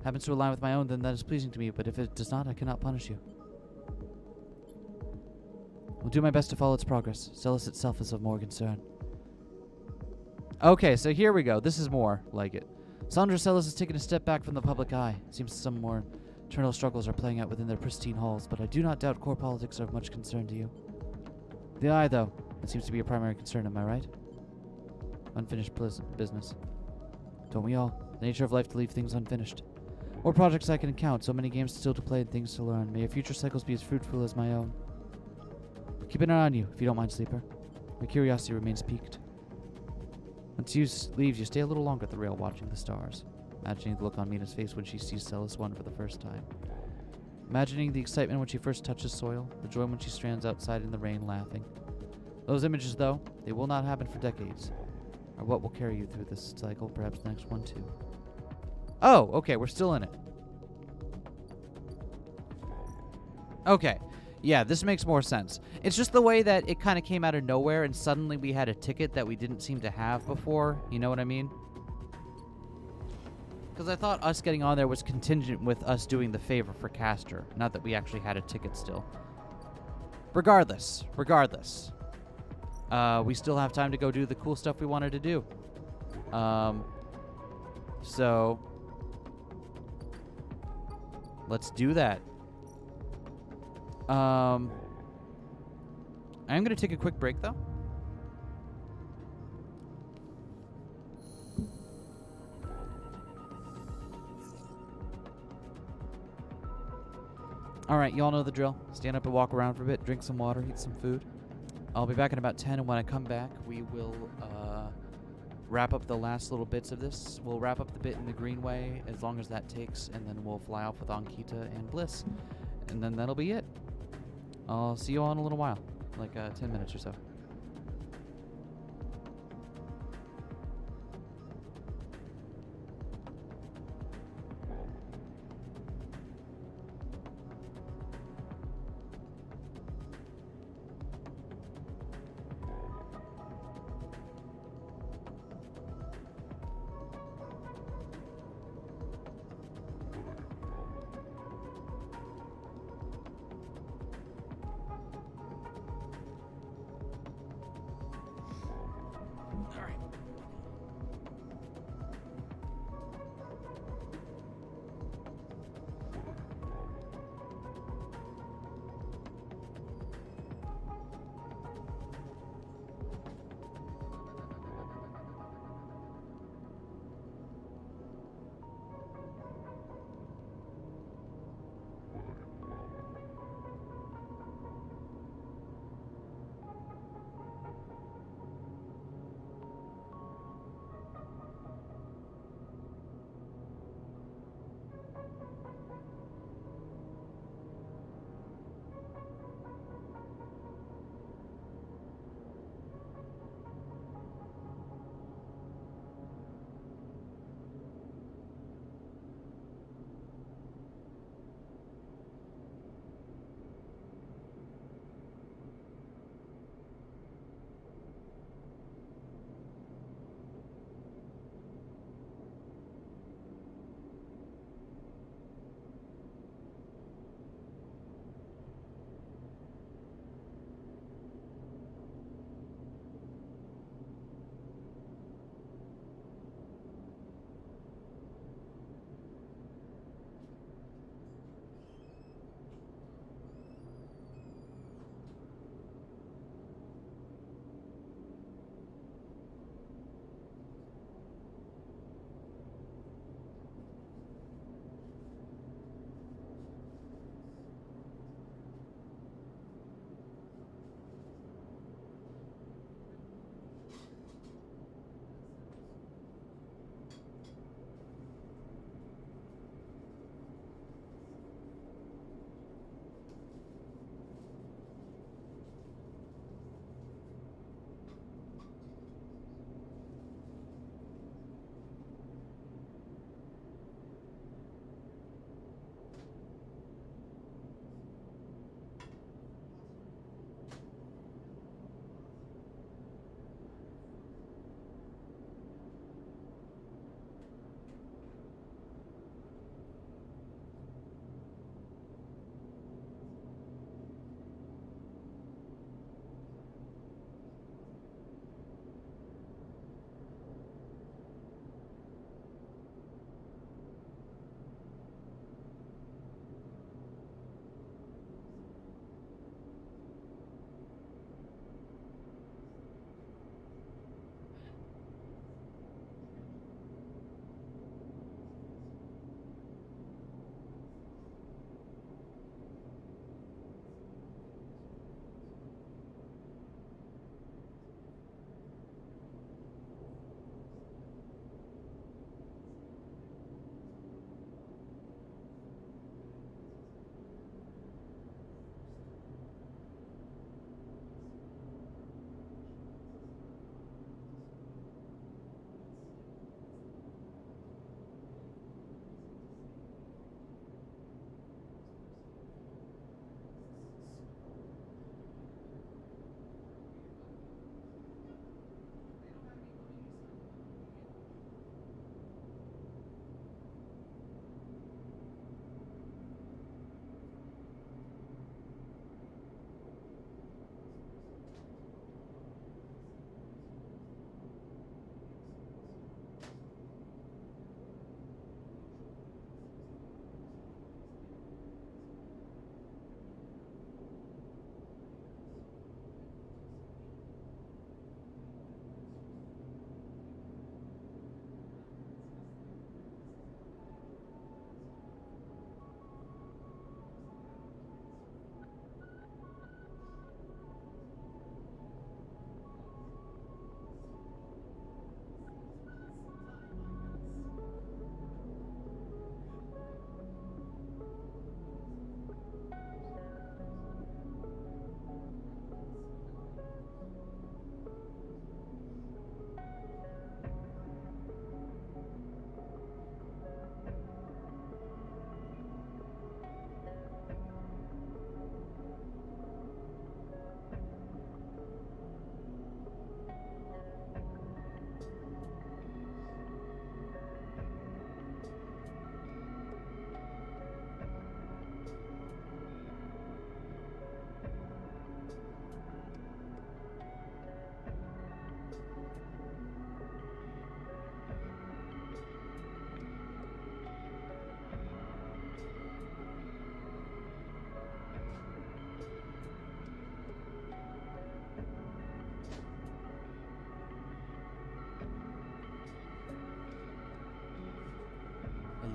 Speaker 2: Happens to align with my own, then that is pleasing to me, but if it does not, I cannot punish you. Will do my best to follow its progress. Celis itself is of more concern. Okay, so here we go. This is more like it. Sandra Sellis has taken a step back from the public eye. It seems some more internal struggles are playing out within their pristine halls, but I do not doubt core politics are of much concern to you. The eye, though, it seems to be a primary concern, am I right? Unfinished business. Don't we all? The nature of life to leave things unfinished. More projects I can count, so many games still to play and things to learn. May your future cycles be as fruitful as my own. Keep an eye on you, if you don't mind, Sleeper. My curiosity remains piqued. Once you leave, you stay a little longer at the rail watching the stars, imagining the look on Mina's face when she sees Celis 1 for the first time. Imagining the excitement when she first touches soil, the joy when she stands outside in the rain laughing. Those images, though, they will not happen for decades, are what will carry you through this cycle, perhaps the next one too. Oh, okay, we're still in it. Okay. Yeah, this makes more sense. It's just the way that it kind of came out of nowhere and suddenly we had a ticket that we didn't seem to have before. You know what I mean? Because I thought us getting on there was contingent with us doing the favor for Castor. Not that we actually had a ticket still. Regardless. We still have time to go do the cool stuff we wanted to do. So let's do that. I'm going to take a quick break, though. Alright, you all know the drill. Stand up and walk around for a bit, drink some water, eat some food. I'll be back in about 10, and when I come back, we will wrap up the last little bits of this. We'll wrap up the bit in the Greenway, as long as that takes, and then we'll fly off with Ankita and Bliss. And then that'll be it. I'll see you all in a little while, like 10 minutes or so.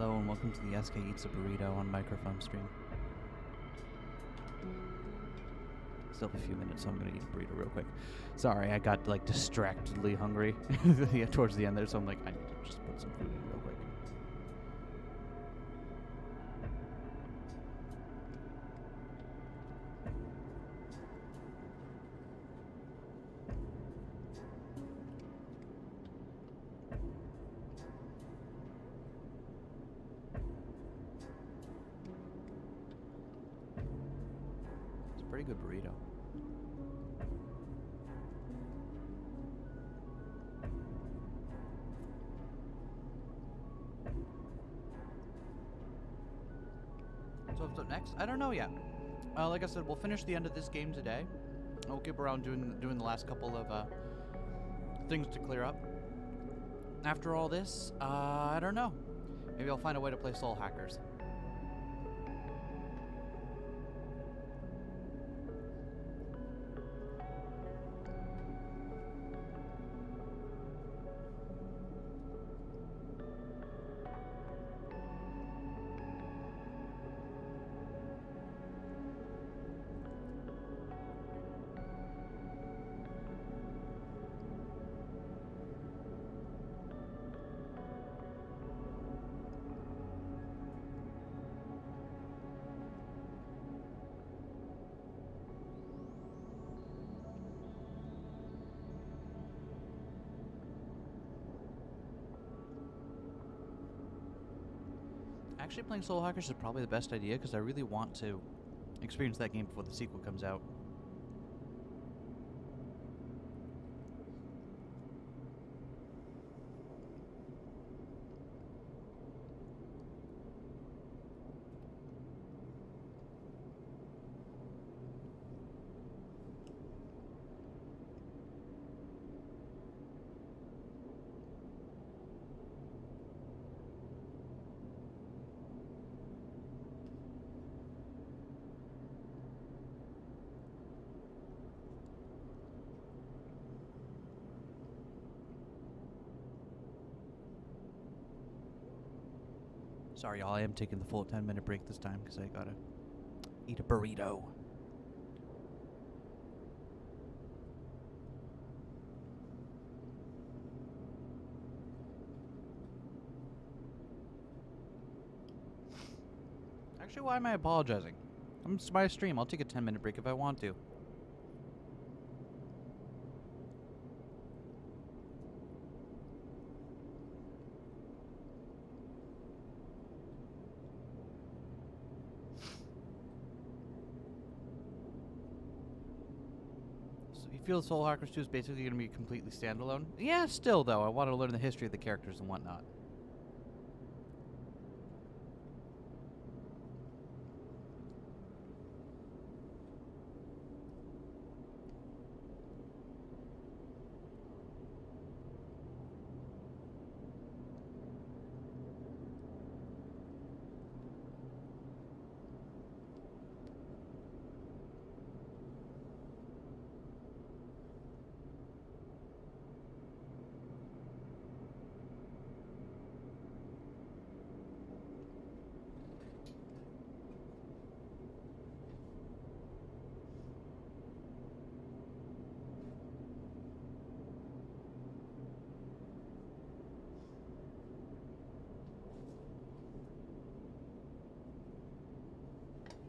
Speaker 2: Hello and welcome to the Eskay Eats a Burrito on microphone stream. Still have a few minutes, so I'm gonna eat a burrito real quick. Sorry, I got like distractedly hungry yeah, towards the end there, so I'm like, I need to just put some food in real quick. It's a pretty good burrito. So what's up next? I don't know yet. Like I said, we'll finish the end of this game today. We'll keep around doing the last couple of things to clear up. After all this, I don't know. Maybe I'll find a way to play Soul Hackers. Actually, playing Soul Hackers is probably the best idea because I really want to experience that game before the sequel comes out. Sorry, y'all, I am taking the full 10-minute break this time because I gotta eat a burrito. Actually, why am I apologizing? It's my stream. I'll take a 10-minute break if I want to. You feel Soul Hackers 2 is basically going to be completely standalone? Yeah, still, though. I want to learn the history of the characters and whatnot.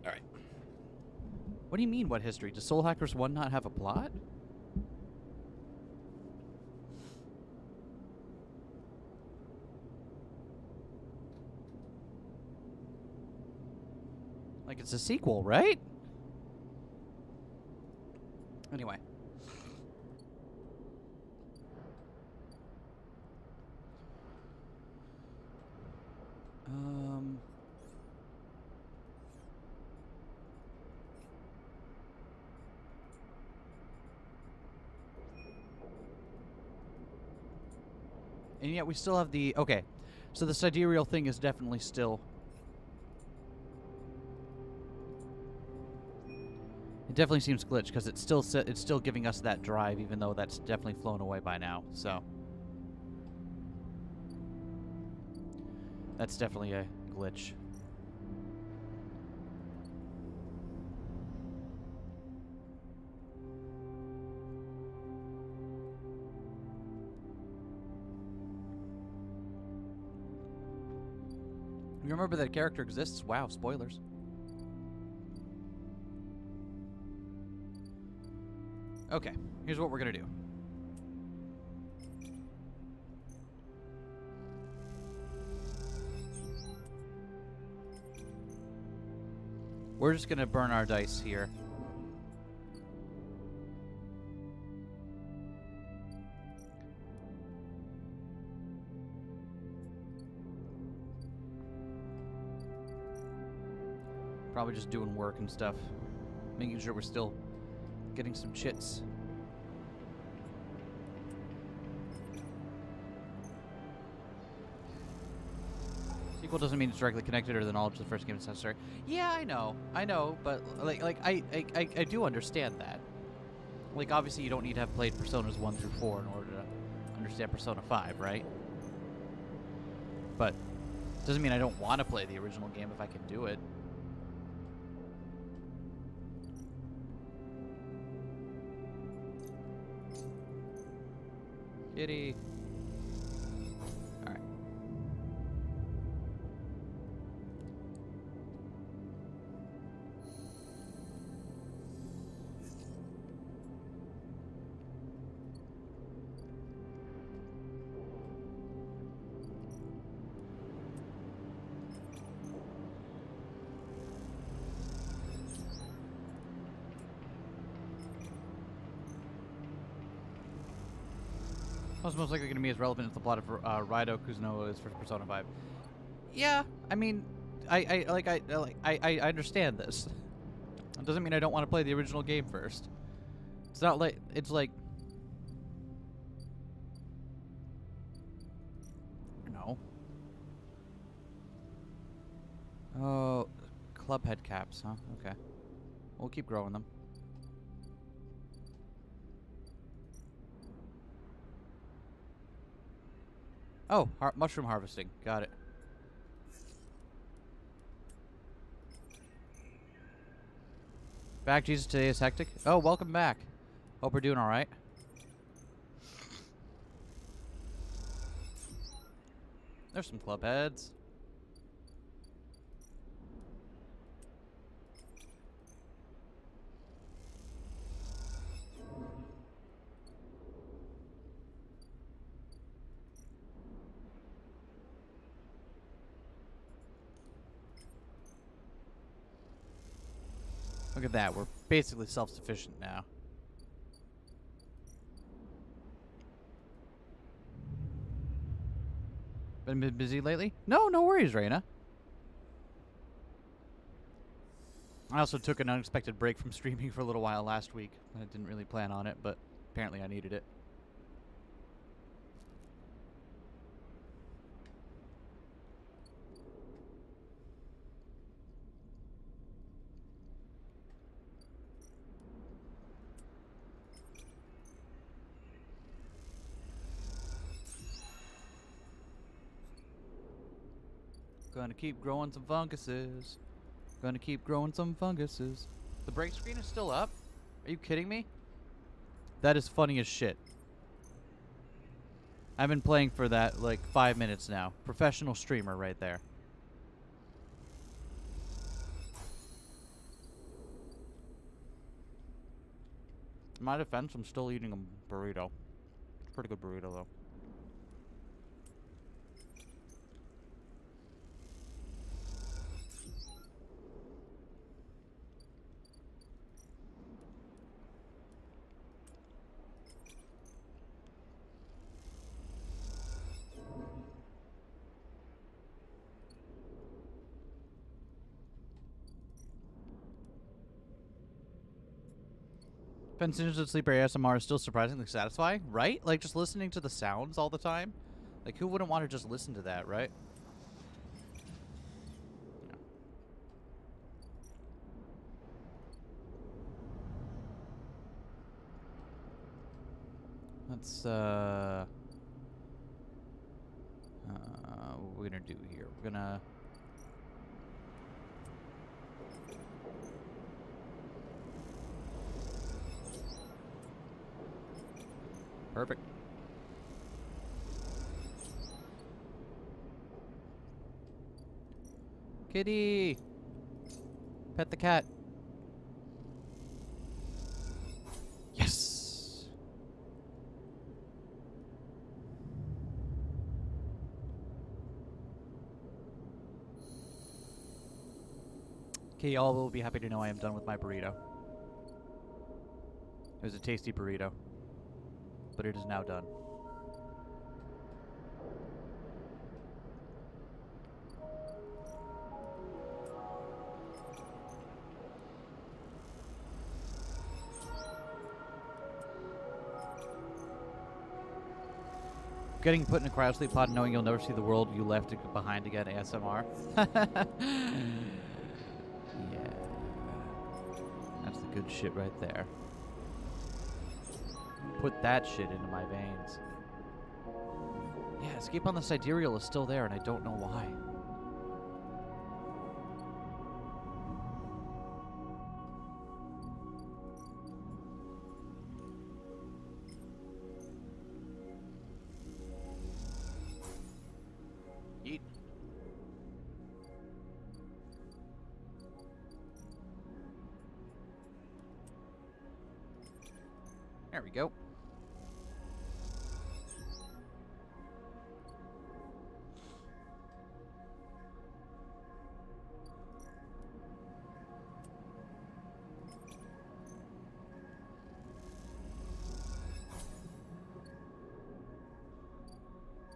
Speaker 2: Alright. What do you mean, what history? Does Soul Hackers 1 not have a plot? Like, it's a sequel, right? Anyway. And yet we still have the... Okay. So the sidereal thing is definitely still... It definitely seems glitched because it's still giving us that drive, even though that's definitely flown away by now. So That's definitely a glitch. You remember that character exists? Wow, spoilers. Okay, here's what we're gonna do. We're just gonna burn our dice here. Probably just doing work and stuff. Making sure we're still getting some chits. Sequel doesn't mean it's directly connected or the knowledge of the first game is necessary. Yeah, I know, but I do understand that. Like, obviously, you don't need to have played Personas 1 through 4 in order to understand Persona 5, right? But doesn't mean I don't want to play the original game if I can do it. Kitty. Alright. What's most likely going to be as relevant as the plot of Raido Kuzunoa is for Persona 5? Yeah, I mean, I understand this. It doesn't mean I don't want to play the original game first. It's not like it's like no. Oh, club head caps, huh? Okay, we'll keep growing them. Oh, mushroom harvesting. Got it. Back, Jesus, today is hectic. Oh, welcome back. Hope we're doing all right. There's some club heads. Look at that. We're basically self-sufficient now. Been busy lately? No, no worries, Raina. I also took an unexpected break from streaming for a little while last week. I didn't really plan on it, but apparently I needed it. Gonna keep growing some funguses. Gonna keep growing some funguses. The break screen is still up? Are you kidding me? That is funny as shit. I've been playing for that like 5 minutes now. Professional streamer right there. In my defense, I'm still eating a burrito. It's a pretty good burrito though. Pensions Sleeper ASMR is still surprisingly satisfying, right? Like, just listening to the sounds all the time? Like, who wouldn't want to just listen to that, right? Yeah. Let's, we gonna do here? We're gonna... Perfect. Kitty! Pet the cat. Yes! Okay, y'all will be happy to know I am done with my burrito. It was a tasty burrito, but it is now done. Getting put in a cryosleep pod knowing you'll never see the world you left behind again, ASMR. Yeah. That's the good shit right there. Put that shit into my veins. Yeah, escape on the sidereal is still there, and I don't know why. Yeet. There we go.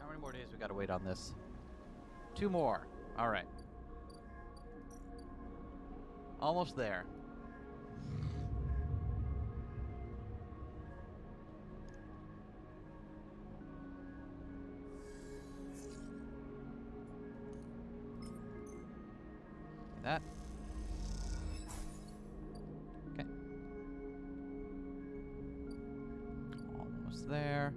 Speaker 2: How many more days we gotta wait on this? 2 more. All right. Almost there. That. Okay. Almost there.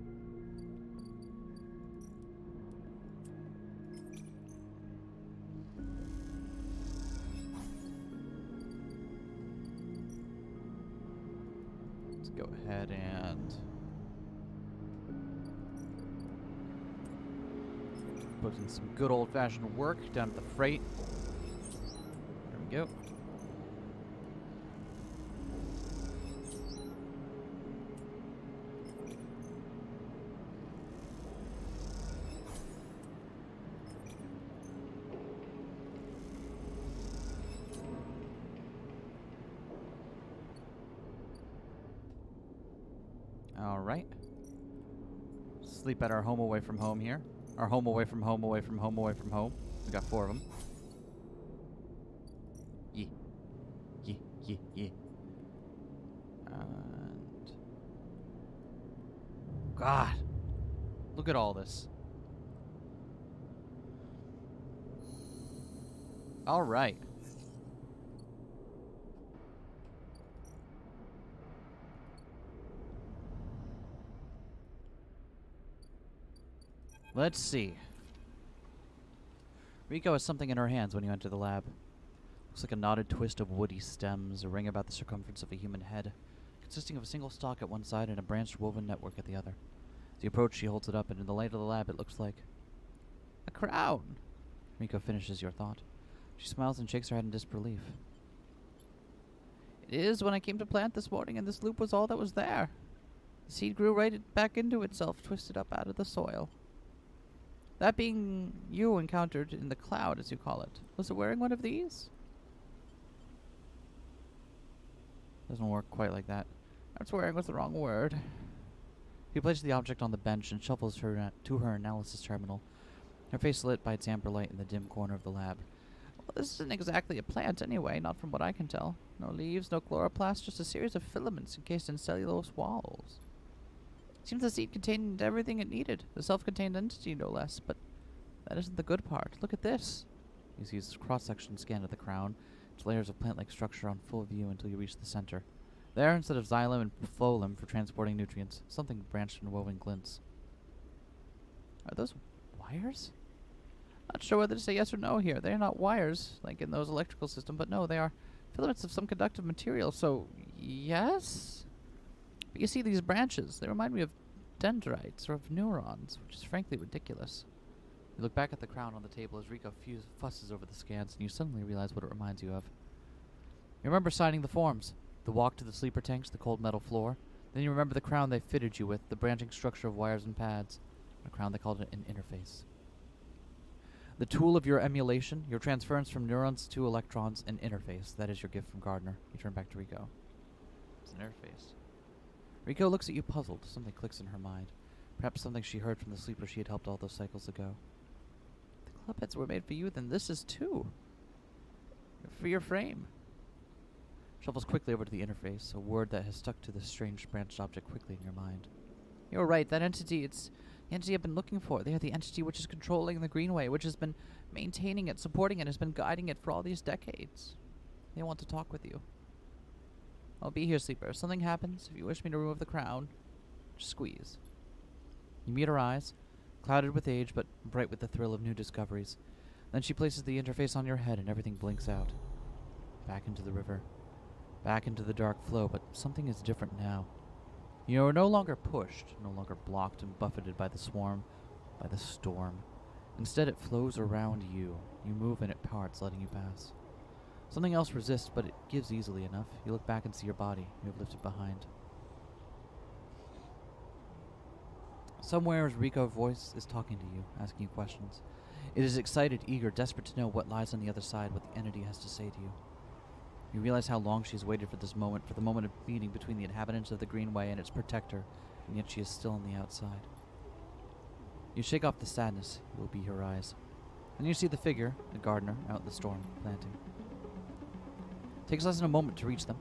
Speaker 2: Let's go ahead and put in some good old-fashioned work down at the freight. There we go. All right. Sleep at our home away from home here. Our home away from home away from home away from home. We got 4 of them. Yeah. Yeah, yeah, yeah. And... God. Look at all this. All right. Let's see. Rico has something in her hands when you enter the lab. Looks like a knotted twist of woody stems, a ring about the circumference of a human head, consisting of a single stalk at one side and a branched woven network at the other. As you approach, she holds it up, and in the light of the lab, it looks like a crown. Rico finishes your thought. She smiles and shakes her head in disbelief. It is when I came to plant this morning, and this loop was all that was there. The seed grew right back into itself, twisted up out of the soil. That being you encountered in the cloud, as you call it. Was it wearing one of these? Doesn't work quite like that. Perhaps wearing was the wrong word. He places the object on the bench and shuffles her to her analysis terminal, her face lit by its amber light in the dim corner of the lab. Well, this isn't exactly a plant anyway, not from what I can tell. No leaves, no chloroplast, just a series of filaments encased in cellulose walls. Seems the seed contained everything it needed, a self-contained entity no less, but that isn't the good part. Look at this. You see a cross-section scan of the crown, its layers of plant-like structure on full view until you reach the center. There, instead of xylem and phloem for transporting nutrients, something branched and woven glints. Are those wires? Not sure whether to say yes or no here. They are not wires, like in those electrical systems, but no, they are filaments of some conductive material, so yes? But you see these branches, they remind me of dendrites or of neurons, which is frankly ridiculous. You look back at the crown on the table as Rico fusses over the scans, and you suddenly realize what it reminds you of. You remember signing the forms, the walk to the sleeper tanks, the cold metal floor. Then you remember the crown they fitted you with, the branching structure of wires and pads. A crown they called an interface. The tool of your emulation, your transference from neurons to electrons, an interface. That is your gift from Gardner. You turn back to Rico. It's an interface. Rico looks at you puzzled. Something clicks in her mind. Perhaps something she heard from the sleeper she had helped all those cycles ago. The club heads were made for you, then this is too. For your frame. Shuffles quickly over to the interface, a word that has stuck to this strange branched object quickly in your mind. You're right, that entity, it's the entity I've been looking for. They are the entity which is controlling the Greenway, which has been maintaining it, supporting it, has been guiding it for all these decades. They want to talk with you. I'll be here, sleeper. If something happens, if you wish me to remove the crown, just squeeze. You meet her eyes, clouded with age, but bright with the thrill of new discoveries. Then she places the interface on your head and everything blinks out. Back into the river. Back into the dark flow, but something is different now. You are no longer pushed, no longer blocked and buffeted by the swarm, by the storm. Instead, it flows around you. You move and it parts, letting you pass. Something else resists, but it gives easily enough. You look back and see your body. You have lifted behind. Somewhere, Rico's voice is talking to you, asking you questions. It is excited, eager, desperate to know what lies on the other side, what the entity has to say to you. You realize how long she has waited for this moment, for the moment of meeting between the inhabitants of the Greenway and its protector, and yet she is still on the outside. You shake off the sadness. It will be her eyes. Then you see the figure, the gardener, out in the storm, planting. It takes less than a moment to reach them.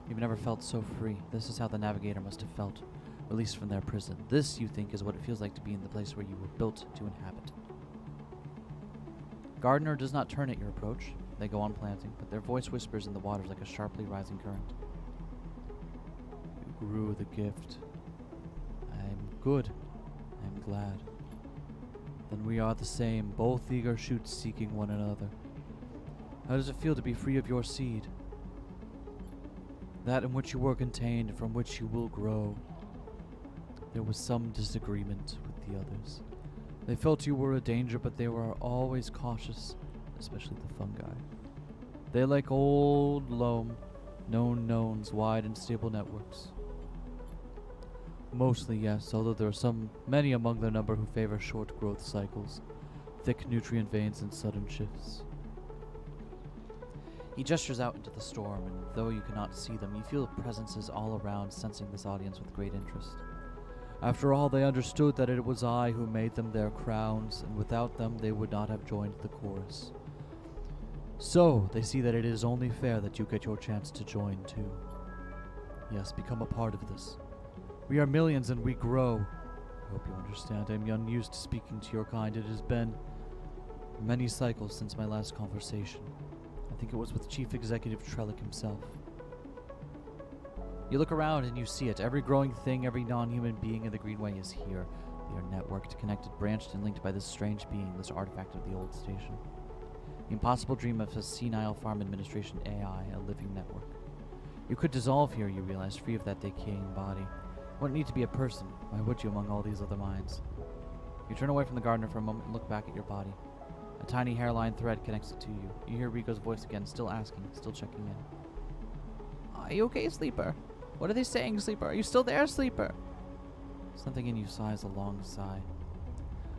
Speaker 2: You've never felt so free. This is how the navigator must have felt, released from their prison. This, you think, is what it feels like to be in the place where you were built to inhabit. Gardner does not turn at your approach. They go on planting, but their voice whispers in the waters like a sharply rising current. You grew the gift. I'm good. I'm glad. Then we are the same, both eager shoots seeking one another. How does it feel to be free of your seed? That in which you were contained, and from which you will grow. There was some disagreement with the others. They felt you were a danger, but they were always cautious, especially the fungi. They like old loam, known knowns, wide and stable networks. Mostly, yes, although there are many among their number who favor short growth cycles, thick nutrient veins and sudden shifts. He gestures out into the storm, and though you cannot see them, you feel presences all around, sensing this audience with great interest. After all, they understood that it was I who made them their crowns, and without them they would not have joined the chorus. So, they see that it is only fair that you get your chance to join too. Yes, become a part of this. We are millions and we grow. I hope you understand. I am unused to speaking to your kind. It has been many cycles since my last conversation. I think it was with Chief Executive Trellick himself. You look around and you see it. Every growing thing, every non-human being in the Greenway is here. They are networked, connected, branched, and linked by this strange being, this artifact of the old station. The impossible dream of a senile farm administration AI, a living network. You could dissolve here, you realize, free of that decaying body. You wouldn't need to be a person. Why would you among all these other minds? You turn away from the gardener for a moment and look back at your body. A tiny hairline thread connects it to you. You hear Rico's voice again, still asking, still checking in. Are you okay, Sleeper? What are they saying, Sleeper? Are you still there, Sleeper? Something in you sighs a long sigh.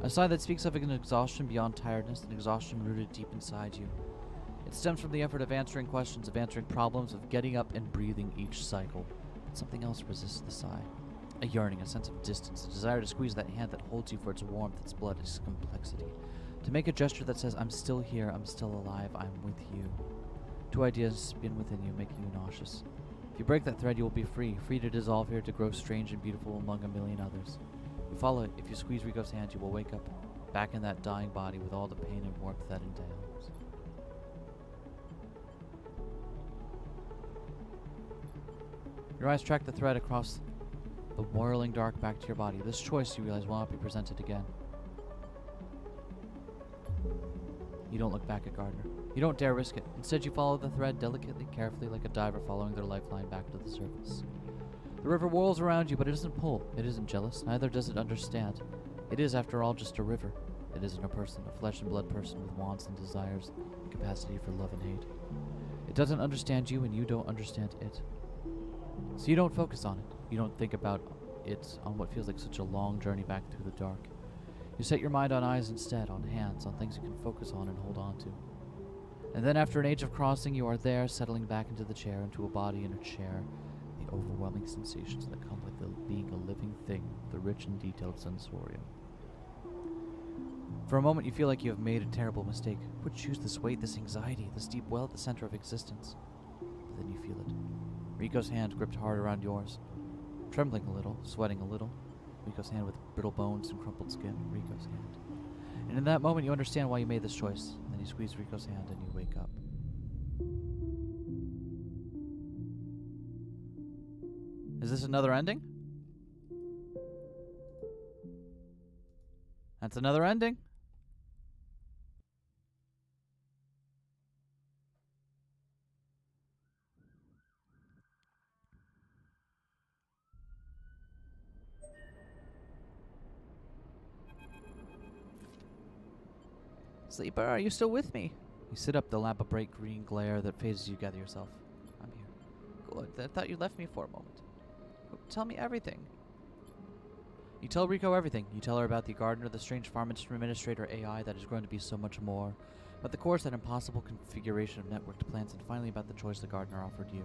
Speaker 2: A sigh that speaks of an exhaustion beyond tiredness, an exhaustion rooted deep inside you. It stems from the effort of answering questions, of answering problems, of getting up and breathing each cycle. But something else resists the sigh. A yearning, a sense of distance, a desire to squeeze that hand that holds you for its warmth, its blood, its complexity. To make a gesture that says, I'm still here, I'm still alive, I'm with you. Two ideas spin within you, making you nauseous. If you break that thread, you will be free, free to dissolve here, to grow strange and beautiful among a million others. You follow it. If you squeeze Rico's hand, you will wake up, back in that dying body with all the pain and warmth that entails. Your eyes track the thread across the whirling dark back to your body. This choice, you realize, will not be presented again. You don't look back at Gardner. You don't dare risk it. Instead, you follow the thread delicately, carefully, like a diver following their lifeline back to the surface. The river whirls around you, but it doesn't pull. It isn't jealous. Neither does it understand. It is, after all, just a river. It isn't a person, a flesh and blood person with wants and desires, and capacity for love and hate. It doesn't understand you, and you don't understand it. So you don't focus on it. You don't think about it on what feels like such a long journey back through the dark. You set your mind on eyes instead, on hands, on things you can focus on and hold on to. And then after an age of crossing, you are there, settling back into the chair, into a body in a chair, the overwhelming sensations that come with being a living thing, the rich and detailed sensorium. For a moment, you feel like you have made a terrible mistake. Would choose this weight, this anxiety, this deep well at the center of existence. But then you feel it. Rico's hand gripped hard around yours. Trembling a little, sweating a little. Rico's hand with brittle bones and crumpled skin. Rico's hand. And in that moment, you understand why you made this choice. Then you squeeze Rico's hand and you wake up. Is this another ending? That's another ending. Sleeper, are you still with me? You sit up, the lamp a bright green glare that phases you. Gather yourself. I'm here. Good. I thought you left me for a moment. Tell me everything. You tell Rico everything. You tell her about the gardener, the strange farm administrator AI that is going to be so much more, about the course, that impossible configuration of networked plants, and finally about the choice the gardener offered you.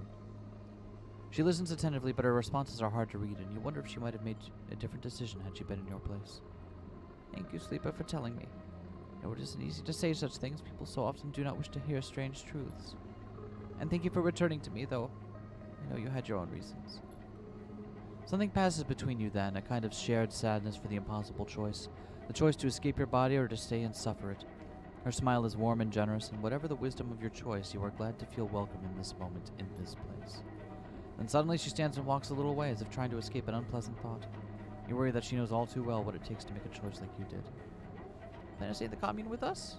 Speaker 2: She listens attentively, but her responses are hard to read, and you wonder if she might have made a different decision had she been in your place. Thank you, Sleeper, for telling me. No, it isn't easy to say such things. People so often do not wish to hear strange truths. And thank you for returning to me, though I know you had your own reasons. Something passes between you then, a kind of shared sadness for the impossible choice. The choice to escape your body or to stay and suffer it. Her smile is warm and generous, and whatever the wisdom of your choice, you are glad to feel welcome in this moment, in this place. Then suddenly she stands and walks a little way, as if trying to escape an unpleasant thought. You worry that she knows all too well what it takes to make a choice like you did. Plan to stay in the commune with us?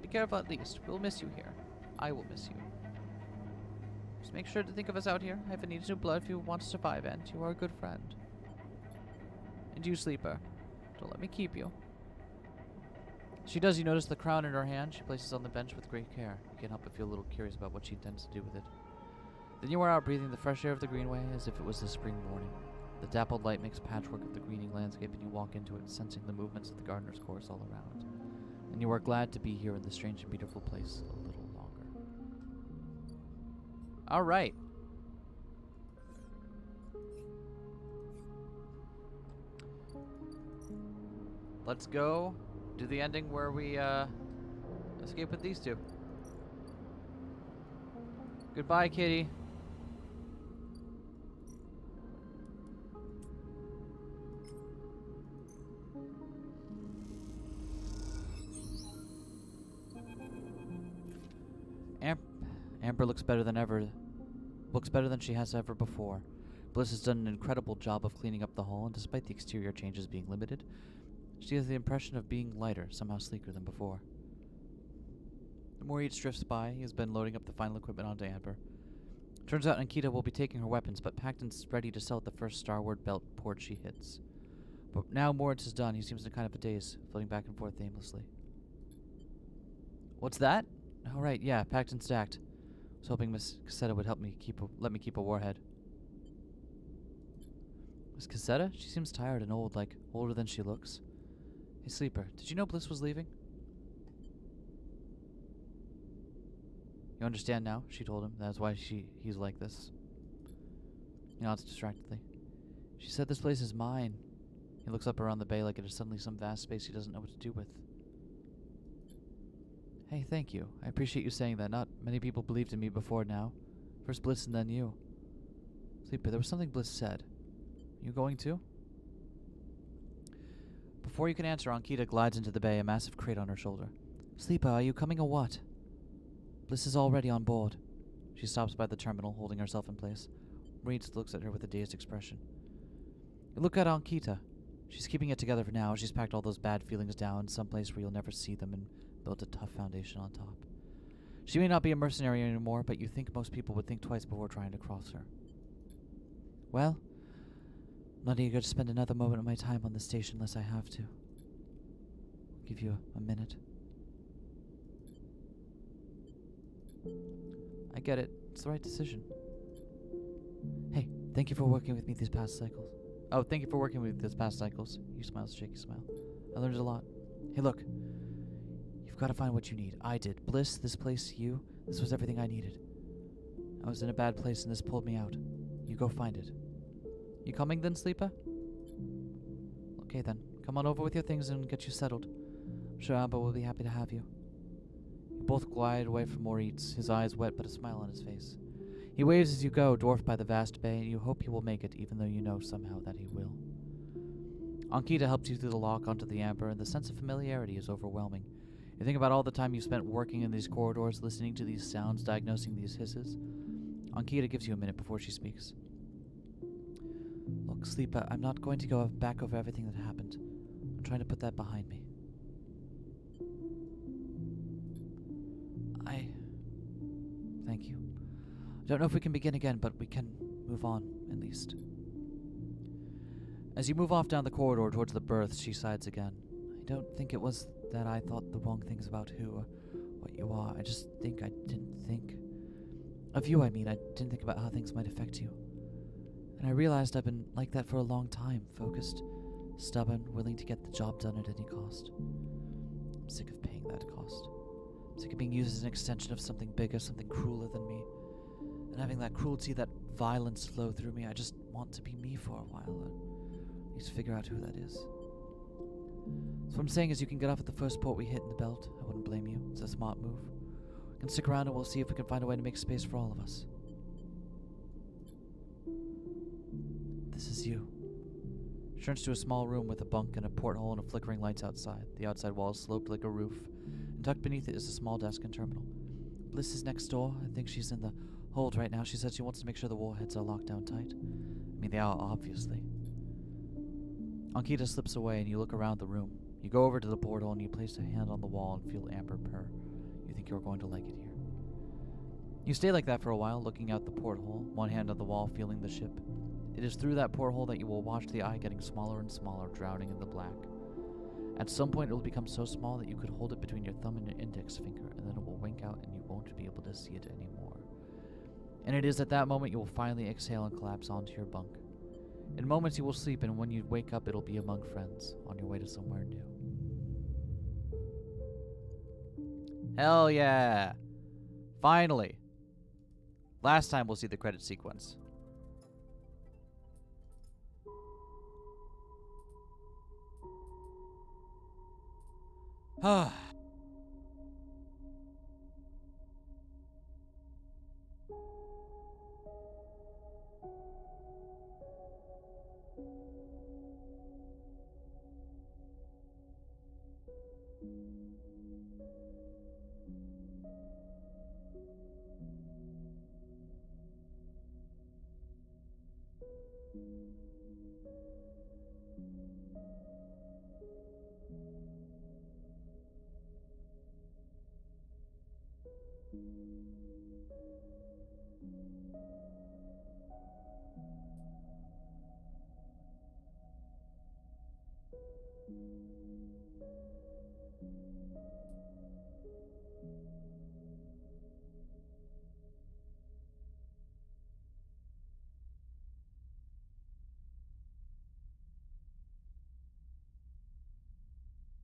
Speaker 2: Be careful at least. We'll miss you here. I will miss you. Just make sure to think of us out here. I have needs new blood if you want to survive, and you are a good friend. And you, Sleeper. Don't let me keep you. She does. You notice the crown in her hand. She places on the bench with great care. You can't help but feel a little curious about what she intends to do with it. Then you are out breathing the fresh air of the greenway as if it was a spring morning. The dappled light makes patchwork of the greening landscape, and you walk into it, sensing the movements of the gardener's course all around. And you are glad to be here in this strange and beautiful place a little longer. All right. Let's go do the ending where we escape with these two. Goodbye, kitty. Amber looks better than ever. Looks better than she has ever before. Bliss has done an incredible job of cleaning up the hall, and despite the exterior changes being limited, she has the impression of being lighter, somehow sleeker than before. The more each drifts by, he has been loading up the final equipment onto Amber. Turns out Ankita will be taking her weapons, but Pacton's ready to sell at the first starward belt port she hits. But now Moritz is done, he seems in kind of a daze, floating back and forth aimlessly. What's that? Oh, right, yeah, Pacton stacked. I was hoping Miss Cassetta would let me keep a warhead. Miss Cassetta? She seems tired and old, like older than she looks. Hey, Sleeper, did you know Bliss was leaving? You understand now? She told him. That's why he's like this. He nods distractedly. She said this place is mine. He looks up around the bay like it is suddenly some vast space he doesn't know what to do with. Hey, thank you. I appreciate you saying that. Not many people believed in me before now. First Bliss and then you. Sleeper, there was something Bliss said. You going too? Before you can answer, Ankita glides into the bay, a massive crate on her shoulder. Sleeper, are you coming or what? Bliss is already on board. She stops by the terminal, holding herself in place. Reed looks at her with a dazed expression. You look at Ankita. She's keeping it together for now. She's packed all those bad feelings down someplace where you'll never see them and built a tough foundation on top. She may not be a mercenary anymore, but you think most people would think twice before trying to cross her. Well, I'm not eager to spend another moment of my time on the station unless I have to. I'll give you a minute. I get it. It's the right decision. Hey, thank you for working with me these past cycles. Oh, thank you for working with me these past cycles. You smile, shaky smile. I learned a lot. Hey, look. You've got to find what you need. I did. Bliss, this place, you. This was everything I needed. I was in a bad place and this pulled me out. You go find it. You coming then, sleeper? Okay then. Come on over with your things and get you settled. I'm sure Amber will be happy to have you. You both glide away from more eats, his eyes wet but a smile on his face. He waves as you go, dwarfed by the vast bay, and you hope he will make it, even though you know somehow that he will. Ankita helps you through the lock onto the amber, and the sense of familiarity is overwhelming. You think about all the time you spent working in these corridors, listening to these sounds, diagnosing these hisses. Ankita gives you a minute before she speaks. Look, Sleeper, I'm not going to go back over everything that happened. I'm trying to put that behind me. Thank you. I don't know if we can begin again, but we can move on, at least. As you move off down the corridor towards the berth, she sighs again. I don't think it was that I thought the wrong things about who or what you are. I just think I didn't think... Of you, I mean. I didn't think about how things might affect you. And I realized I've been like that for a long time. Focused, stubborn, willing to get the job done at any cost. I'm sick of paying that cost. I'm sick of being used as an extension of something bigger, something crueler than me. And having that cruelty, that violence flow through me. I just want to be me for a while. Or at least figure out who that is. So what I'm saying is you can get off at the first port we hit in the belt. I wouldn't blame you. It's a smart move. You can stick around and we'll see if we can find a way to make space for all of us. This is you. She turns to a small room with a bunk and a porthole and a flickering lights outside. The outside wall is sloped like a roof, and tucked beneath it is a small desk and terminal. Bliss is next door. I think she's in the hold right now. She says she wants to make sure the warheads are locked down tight. I mean, they are, obviously. Ankita slips away and you look around the room. You go over to the portal and you place a hand on the wall and feel amber purr. You think you're going to like it here. You stay like that for a while, looking out the porthole, one hand on the wall, feeling the ship. It is through that porthole that you will watch the eye getting smaller and smaller, drowning in the black. At some point it will become so small that you could hold it between your thumb and your index finger, and then it will wink out and you won't be able to see it anymore. And it is at that moment you will finally exhale and collapse onto your bunk. In moments you will sleep, and when you wake up it'll be among friends, on your way to somewhere new. Hell yeah! Finally! Last time we'll see the credit sequence. Ah.